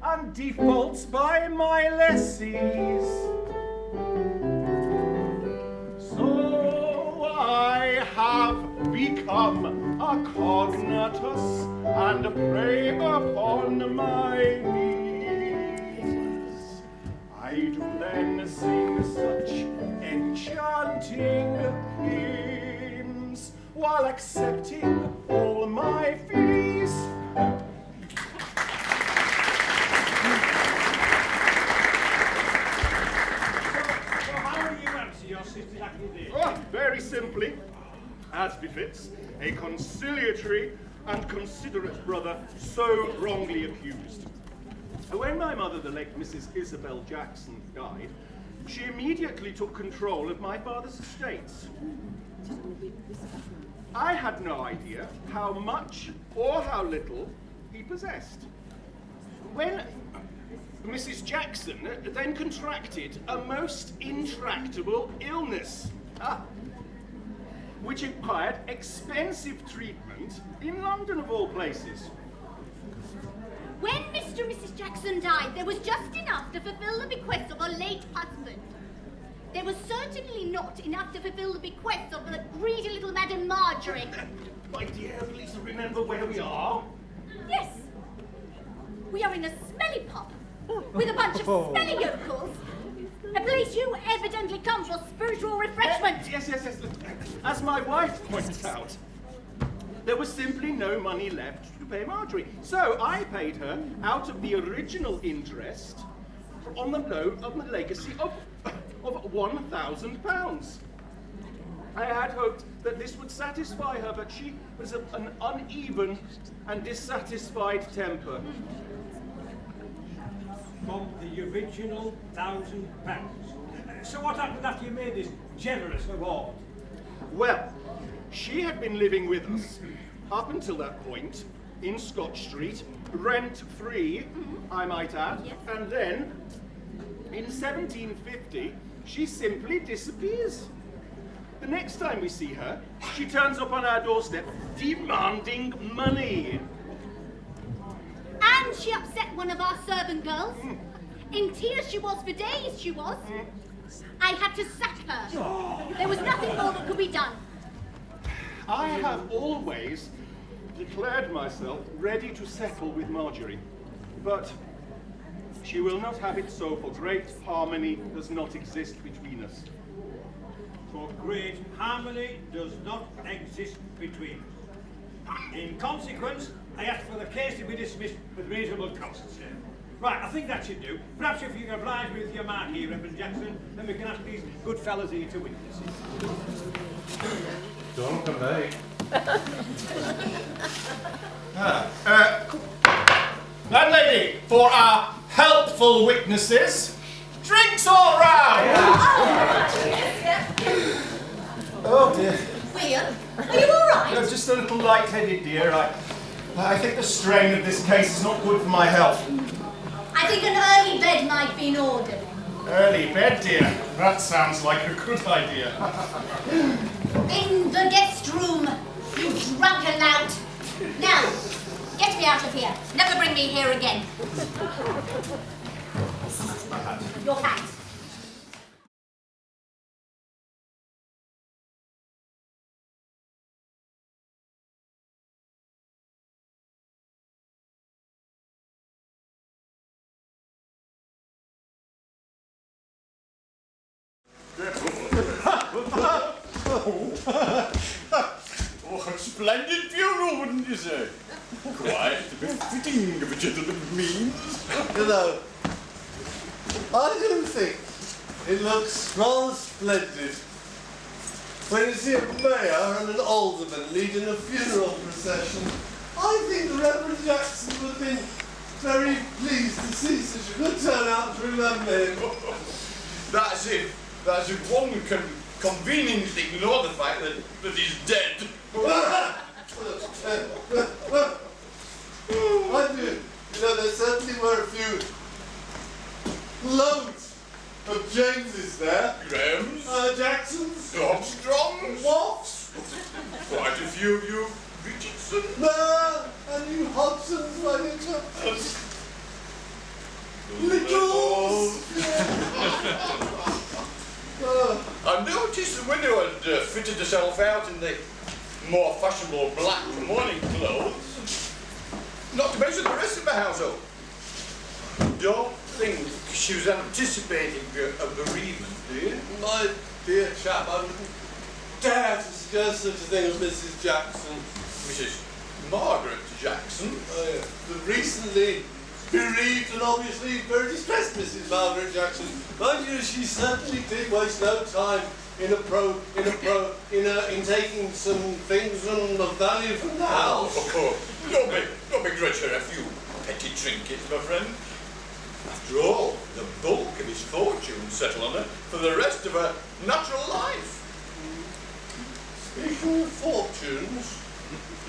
Speaker 9: and defaults by my lessees. So I have become a cognatus and prey upon my knees. I do then sing such enchanting hymns while accepting all my fees. Oh, very simply, as befits a conciliatory and considerate brother so wrongly accused. When my mother, the late Mrs. Isabel Jackson, died, she immediately took control of my father's estates. I had no idea how much or how little he possessed. When Mrs. Jackson then contracted a most intractable illness, which required expensive treatment in London, of all places.
Speaker 2: When Mr. and Mrs. Jackson died, there was just enough to fulfill the bequest of her late husband. There was certainly not enough to fulfill the bequest of the greedy little Madam Margery.
Speaker 9: My dear, please remember where we are.
Speaker 2: Yes. We are in a smelly pub with a bunch of smelly yokels. A place you evidently come for spiritual refreshment.
Speaker 9: Yes. As my wife points out, there was simply no money left to pay Margery. So I paid her out of the original interest on the loan of the legacy of £1,000. I had hoped that this would satisfy her, but she was of an uneven and dissatisfied temper.
Speaker 5: From the original £1,000. So what happened after you made this generous award?
Speaker 9: Well, she had been living with us up until that point in Scotch Street, rent-free, I might add,
Speaker 2: yes.
Speaker 9: And then in 1750 she simply disappears. The next time we see her, she turns up on our doorstep demanding money.
Speaker 2: And she upset one of our servant girls. In tears she was for days, she was. I had to sack her. There was nothing more that could be done.
Speaker 9: I have always declared myself ready to settle with Margery, but she will not have it so, for great harmony does not exist between us.
Speaker 5: For great harmony does not exist between us. In consequence, I ask for the case to be dismissed with reasonable costs. Right, I think that should do. Perhaps if you can oblige me with your mark here, Reverend Jackson, then we can ask these good fellows here to witness it.
Speaker 19: Don't come back.
Speaker 9: Landlady, for our helpful witnesses, drinks all round! Oh dear.
Speaker 2: William, are you all right?
Speaker 9: No, just a little light-headed, dear. I think the strain of this case is not good for my health.
Speaker 2: I think an early bed might be in order.
Speaker 9: Early bed, dear. That sounds like a good idea.
Speaker 2: In the guest room, you drunken lout. Now, get me out of here. Never bring me here again. Your hat.
Speaker 20: Oh, a splendid funeral, wouldn't you say? Quite befitting of a gentleman of means.
Speaker 21: You know, I do think it looks rather splendid when you see a mayor and an alderman leading a funeral procession. I think the Reverend Jackson would have been very pleased to see such a good turnout to remember him.
Speaker 20: That's it. That's it. One can conveniently ignore the fact that he's dead.
Speaker 21: I do. You know, there certainly were a few loads of Jameses there.
Speaker 20: Grahams.
Speaker 21: Jacksons.
Speaker 20: Armstrongs.
Speaker 21: Woffs.
Speaker 20: Quite a few of you Richardson.
Speaker 21: And you Hodsons, my little. Littles.
Speaker 20: I noticed the widow had fitted herself out in the more fashionable black mourning clothes. Not to mention the rest of the household. Don't think she was anticipating a bereavement, do you?
Speaker 21: My dear chap, I wouldn't dare to suggest such a thing of Mrs. Jackson.
Speaker 20: Mrs. Margaret Jackson?
Speaker 21: Oh, yeah. The recently bereaved and obviously very distressed Mrs. Margery Jackson. Mind you, she certainly did waste no time in taking some things of value from the house.
Speaker 20: Oh, don't begrudge her a few petty trinkets, my friend. After all, the bulk of his fortune settled on her for the rest of her natural life.
Speaker 21: Speaking of fortunes,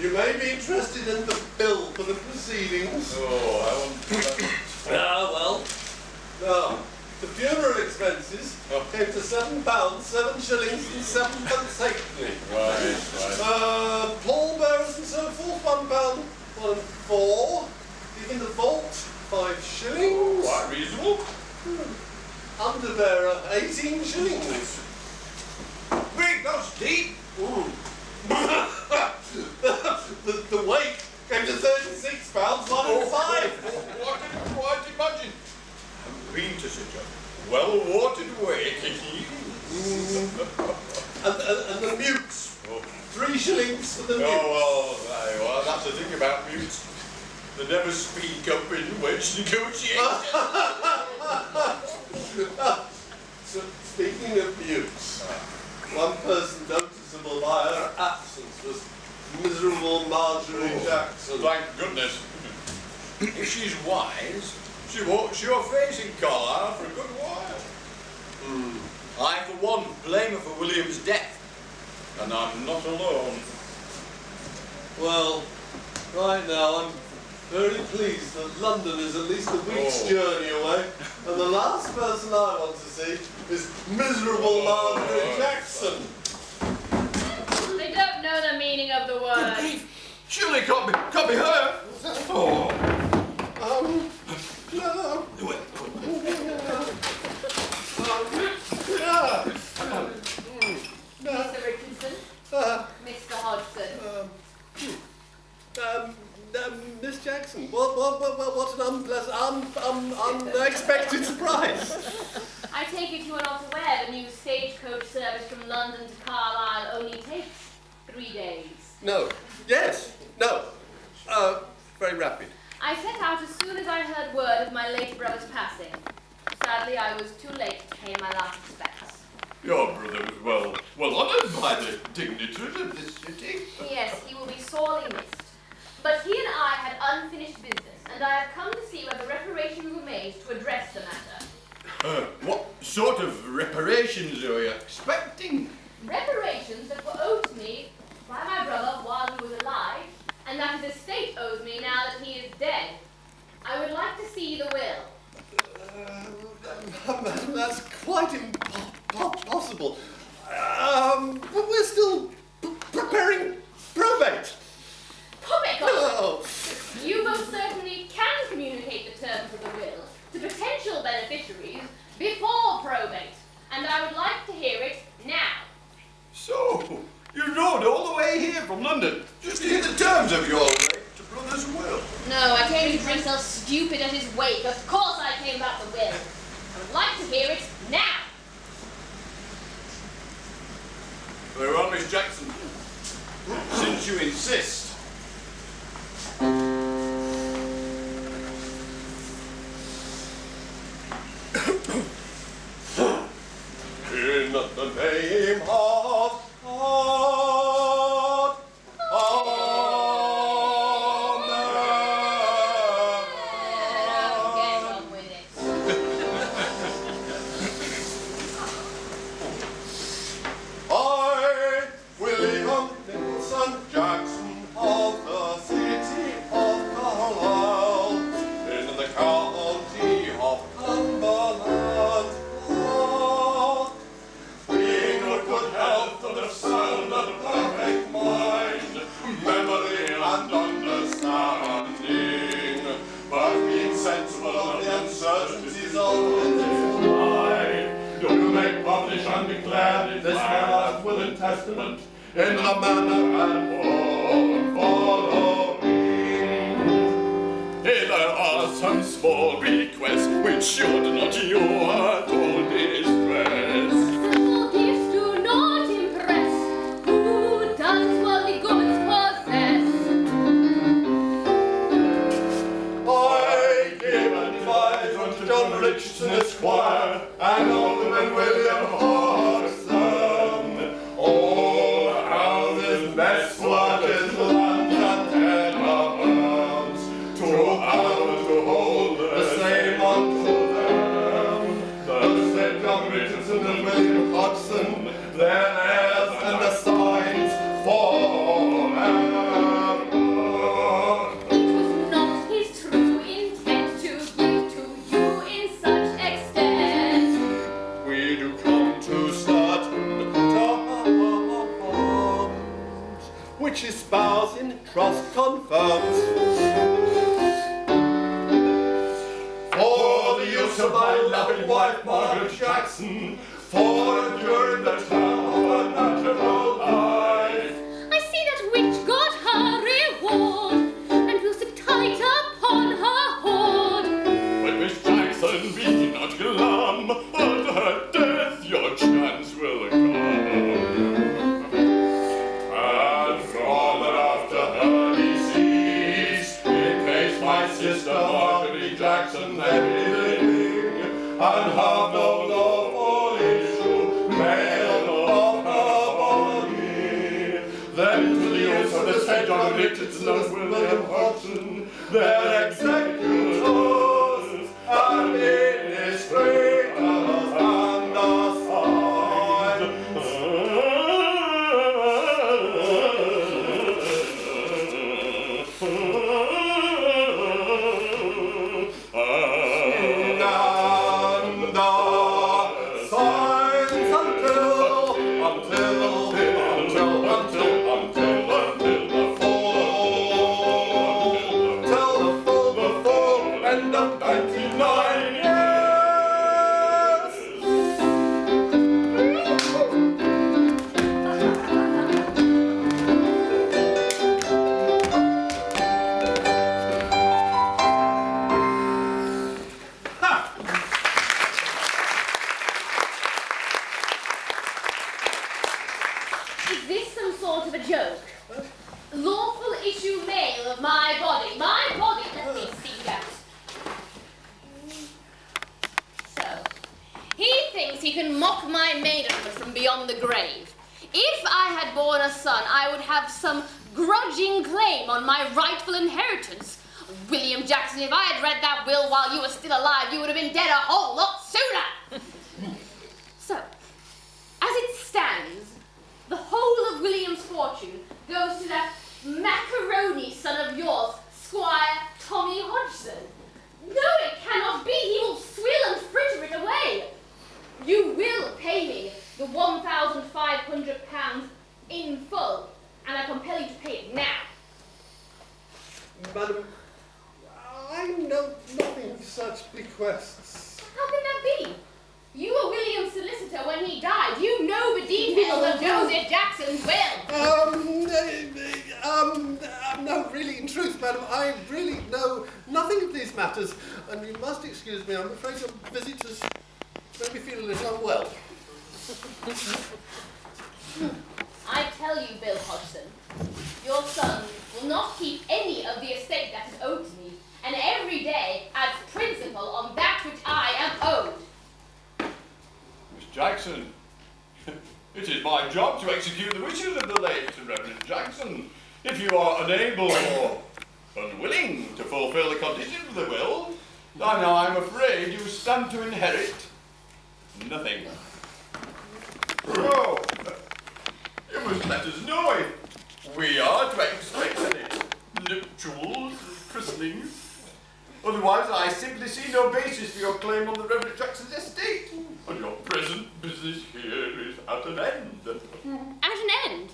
Speaker 21: you may be interested in the bill for the proceedings.
Speaker 20: Oh, I want
Speaker 21: well. Now, the funeral expenses came to £7, 7 shillings and 7 pence halfpenny.
Speaker 20: Right.
Speaker 21: Pallbearers and so forth, £1, 1 and 4. In the vault, 5 shillings.
Speaker 20: Quite reasonable.
Speaker 21: Underbearer, 18 shillings.
Speaker 20: Big, that's deep.
Speaker 21: The wake came to £36, 1 and 5.
Speaker 20: What can you quite imagine? I've been to such a well-watered wake.
Speaker 21: And the mutes, 3 shillings for the mutes.
Speaker 20: Oh, well, that's the thing about mutes. They never speak up in wage negotiations.
Speaker 21: So, speaking of mutes, one person noticeable by her absence was miserable Margery Jackson.
Speaker 20: Thank goodness. If she's wise, she won't show her face in Carlisle for a good while. I, for one, blame her for William's death. And I'm not alone.
Speaker 21: Well, right now I'm very pleased that London is at least a week's journey away, and the last person I want to see is miserable Margery Jackson.
Speaker 10: They don't know the meaning of the word.
Speaker 20: Surely it can't be her. Oh.
Speaker 21: No.
Speaker 10: Mr. Richardson, Mr. Hodgson.
Speaker 21: unexpected surprise.
Speaker 10: I take it you are not aware the new stagecoach service from London to Carlisle only takes 3 days.
Speaker 21: No. Yes. No. Very rapid.
Speaker 10: I set out as soon as I heard word of my late brother's passing. Sadly, I was too late to pay my last respects.
Speaker 20: Your brother was well honoured by the dignitaries of this city.
Speaker 10: Yes, he will be sorely missed. But he and I had unfinished business, and I have come to see whether reparations were made to address the matter.
Speaker 20: What sort of reparations are you expecting?
Speaker 10: Reparations that were owed to me by my brother while he was alive, and that his estate owes me now that he is dead. I would like to see the will.
Speaker 21: That's quite impossible. But we're still preparing probate.
Speaker 10: Probate?
Speaker 21: No.
Speaker 10: You most certainly can communicate the terms of the will to potential beneficiaries before probate, and I would like to hear it now.
Speaker 20: So, you rode all the way here from London just to hear the terms of your late brother's will?
Speaker 10: No, I came to drink so stupid at his wake. Of course I came about the will. I would like to hear it now.
Speaker 20: Very well, Miss Jackson. Since you insist. In the name of God,
Speaker 10: Get on with it.
Speaker 20: I, William Nicholson Jackson of the city of Carlisle, in the county of Cumberland, being of good health and of sound and perfect mind, memory and understanding, but being sensible of the uncertainties of life, do make, publish, and declare this last will and testament in the manner and form following. Here there are some small requests which should not you at all distress.
Speaker 10: Simple gifts do not impress. Who does worldly goods possess?
Speaker 20: I give advice unto John Richardson Esquire and Alderman William Hodgson. All houses, best watches, lands and tenements, to hold the same unto them. The said John Richardson and William Hodgson, their heirs and the signs forever.
Speaker 10: It was not his true intent to give to you in such extent.
Speaker 20: We do come to certain terms, which his spouse in trust confirms. For the use of my loving wife, Margery Jackson, for and during the term of her natural life.
Speaker 10: I see that which got her reward, and will sit tight upon her hoard.
Speaker 20: But Miss Jackson, be not glum, at her death your chance will come. And rather after her decease, in case my sister Margery Jackson may be living, and have no lawful issue, male of her body, then to the use of the said John Richardson and William Hodgson, their executors, administrators, and assigned. Until the full
Speaker 10: of a joke. Lawful issue male of my body. My body, let me see that. So, he thinks he can mock my maidenhood from beyond the grave. If I had borne a son, I would have some grudging claim on my rightful inheritance. William Jackson, if I had read that will while you were still alive, you would have been dead a whole lot sooner. So, as it stands, the whole of William's fortune goes to that macaroni son of yours, Squire Tommy Hodgson. No, it cannot be. He will swill and fritter it away. You will pay me the £1,500 in full, and I compel you to pay it now.
Speaker 21: Madam, I know nothing of such bequests.
Speaker 10: How can that be? You were William's solicitor when he died. You know the details of Joseph Jackson's will.
Speaker 21: No, really, in truth, madam, I really know nothing of these matters, and you must excuse me, I'm afraid some visitors made me feel a little unwell.
Speaker 10: I tell you, Bill Hodgson, your son will not keep any of the estate that is owed to me, and every day adds principal on that which I am owed.
Speaker 20: Miss Jackson, it is my job to execute the wishes of the late Reverend Jackson. If you are unable or unwilling to fulfil the conditions of the will, then I'm afraid you stand to inherit nothing. Oh, you must let us know if we are to expect any nuptials, christenings. Otherwise, I simply see no basis for your claim on the Reverend Jackson's estate. And your present business here is at an end.
Speaker 10: At an end?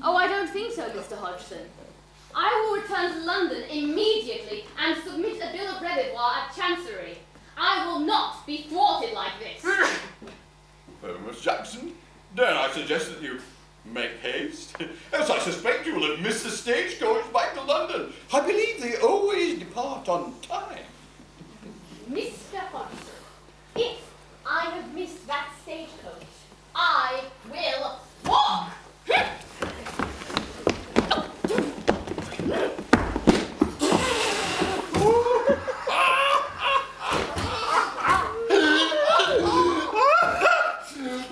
Speaker 10: Oh, I don't think so, Mr. Hodgson. I will return to London immediately and submit a bill of reservoir at Chancery. I will not be thwarted like this.
Speaker 20: Miss Jackson, then I suggest that you make haste, else I suspect you will have missed the stagecoach back to London. I believe they always depart on time.
Speaker 10: Mr. Hodgson, if I have missed that stagecoach, I will walk!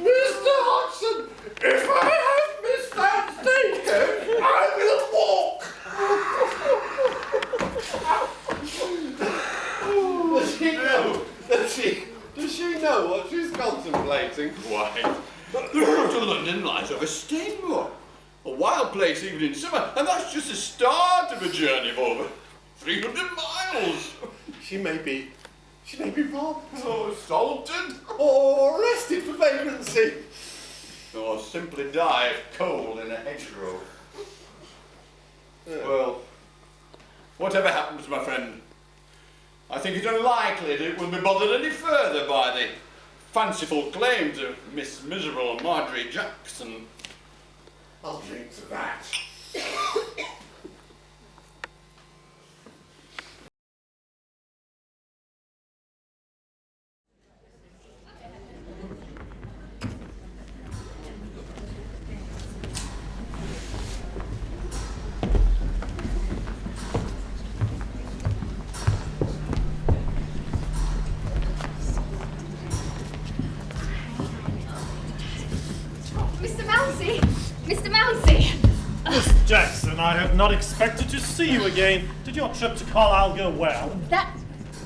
Speaker 21: Mr. Hodgson, if I have missed that stagecoach, I will walk. Does she know? Does she know what she's contemplating?
Speaker 20: Why, the road to London lies over Stainmore, a wild place even in summer, and that's just the start of a journey of over 300 miles.
Speaker 21: She may be robbed.
Speaker 20: Or assaulted.
Speaker 21: Or arrested for vagrancy.
Speaker 20: Or simply die of cold in a hedgerow. Well, whatever happens, my friend, I think it's unlikely that it will be bothered any further by the fanciful claims of Miss Miserable Margery Jackson.
Speaker 21: I'll drink to that.
Speaker 10: Mr. Mounsey!
Speaker 17: Miss Jackson, I have not expected to see you again. Did your trip to Carlisle go well?
Speaker 10: That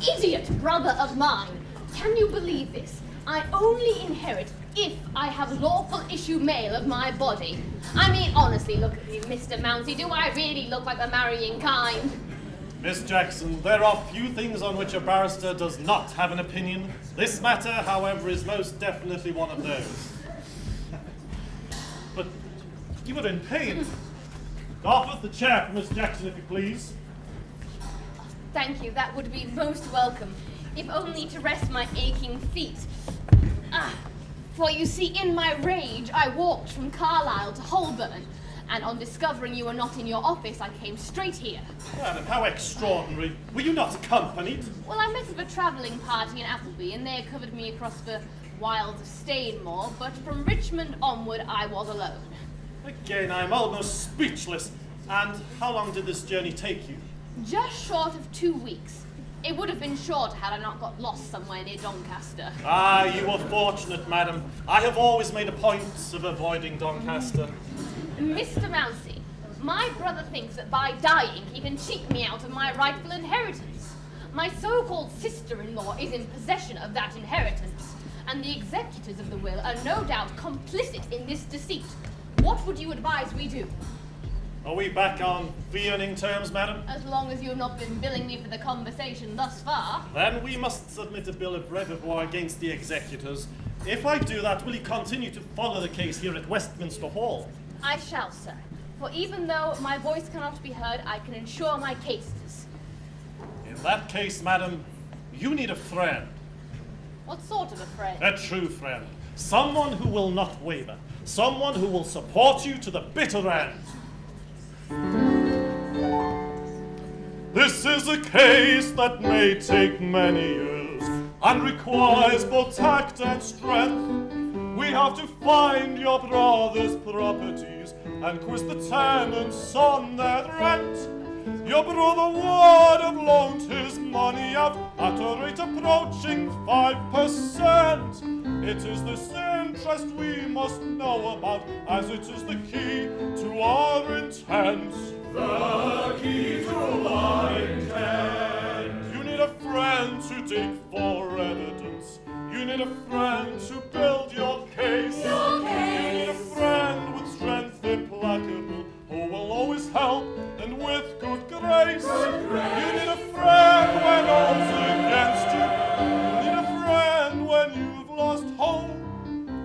Speaker 10: idiot brother of mine! Can you believe this? I only inherit if I have lawful issue male of my body. I mean, honestly, look at me, Mr. Mounsey. Do I really look like the marrying kind?
Speaker 17: Miss Jackson, there are few things on which a barrister does not have an opinion. This matter, however, is most definitely one of those. But you are in pain. Offer the chair for Miss Jackson, if you please.
Speaker 10: Thank you, that would be most welcome, if only to rest my aching feet. For you see, in my rage, I walked from Carlisle to Holborn, and on discovering you were not in your office, I came straight here.
Speaker 17: Madam, how extraordinary. Were you not accompanied?
Speaker 10: Well, I met with a travelling party in Appleby, and they accompanied me across the wilds of Stainmore, but from Richmond onward, I was alone.
Speaker 17: Again, I'm almost speechless. And how long did this journey take you?
Speaker 10: Just short of 2 weeks. It would have been shorter had I not got lost somewhere near Doncaster.
Speaker 17: Ah, you were fortunate, madam. I have always made a point of avoiding Doncaster.
Speaker 10: Mr. Mounsey, my brother thinks that by dying he can cheat me out of my rightful inheritance. My so-called sister-in-law is in possession of that inheritance, and the executors of the will are no doubt complicit in this deceit. What would you advise we do?
Speaker 17: Are we back on fee-earning terms, madam?
Speaker 10: As long as you have not been billing me for the conversation thus far.
Speaker 17: Then we must submit a bill of reservoir against the executors. If I do that, will you continue to follow the case here at Westminster Hall?
Speaker 10: I shall, sir. For even though my voice cannot be heard, I can ensure my cases.
Speaker 17: In that case, madam, you need a friend.
Speaker 10: What sort of a friend?
Speaker 17: A true friend. Someone who will not waver. Someone who will support you to the bitter end. This is a case that may take many years and requires both tact and strength. We have to find your brother's properties and quiz the tenants on their rent. Your brother would have loaned his money out at a rate approaching 5%. It is this interest we must know about, as it is the key to our intent.
Speaker 7: The key to our intent.
Speaker 17: You need a friend to dig for evidence. You need a friend to build your case.
Speaker 7: Your case.
Speaker 17: You need a friend with strength implacable, who will always help and with good grace.
Speaker 7: Good grace.
Speaker 17: You need a friend when all's against you. You need a friend when you've lost hope.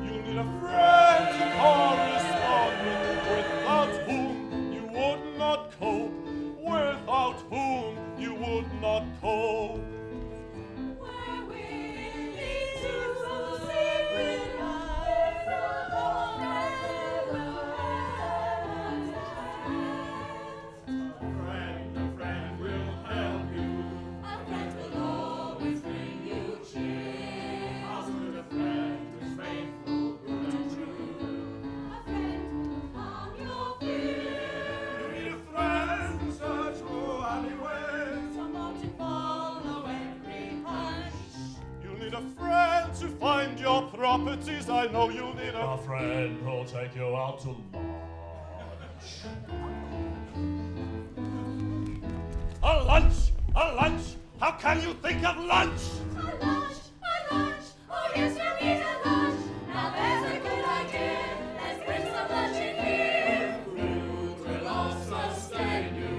Speaker 17: You need a friend to correspond with, without whom you would not cope. Without whom you would not cope. To find your properties, I know you'll need a
Speaker 1: friend who'll take you out to lunch.
Speaker 17: A lunch! A lunch! How can you think of lunch?
Speaker 7: A lunch! Oh yes, we need a lunch. Now there's a good idea. Let's bring some lunch in here. Food will all sustain you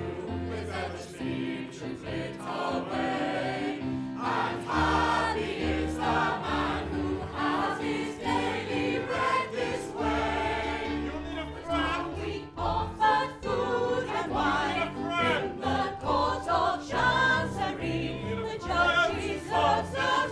Speaker 7: with every sleep to flit away. And happy is the man who has his daily bread this way.
Speaker 17: You need a friend.
Speaker 7: We offered food and wine in the court of chancery. The judge observes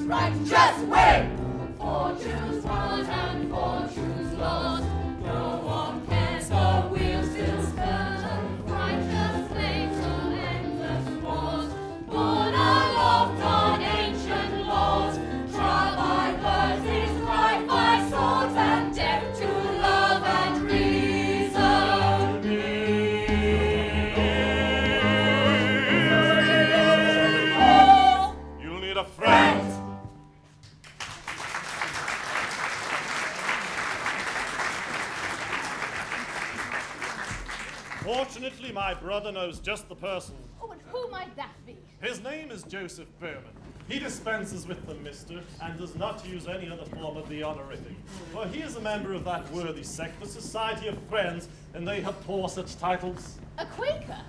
Speaker 7: right, just win. Fortune's won and fortune's lost. No one cares, the wheel still spins. Righteous flames of endless wars. Born aloft on ancient laws. Trial by birds is life by swords, and death to love and reason.
Speaker 17: You'll need a friend. Fortunately, my brother knows just the person.
Speaker 10: Oh, and who might that be?
Speaker 17: His name is Joseph Bowman. He dispenses with the Mr. and does not use any other form of the honorific. For he is a member of that worthy sect, the Society of Friends, and they abhor such titles.
Speaker 10: A Quaker?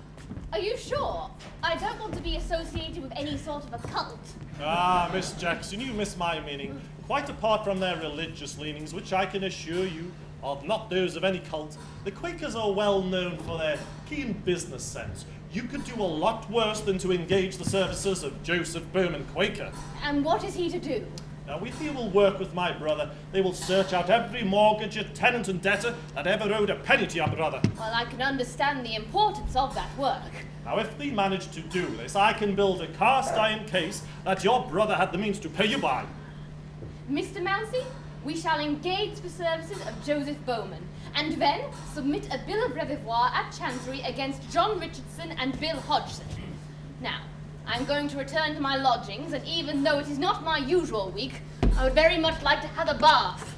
Speaker 10: Are you sure? I don't want to be associated with any sort of a cult.
Speaker 17: Ah, Miss Jackson, you miss my meaning. Quite apart from their religious leanings, which I can assure you are not those of any cult, the Quakers are well known for their keen business sense. You could do a lot worse than to engage the services of Joseph Bowman Quaker.
Speaker 10: And what is he to do?
Speaker 17: Now, if he will work with my brother, they will search out every mortgager, tenant and debtor that ever owed a penny to your brother.
Speaker 10: Well, I can understand the importance of that work.
Speaker 17: Now, if they manage to do this, I can build a cast iron case that your brother had the means to pay you by.
Speaker 10: Mr. Mounsey, we shall engage the services of Joseph Bowman, and then submit a bill of reservoir at Chancery against John Richardson and Bill Hodgson. Now, I'm going to return to my lodgings, and even though it is not my usual week, I would very much like to have a bath.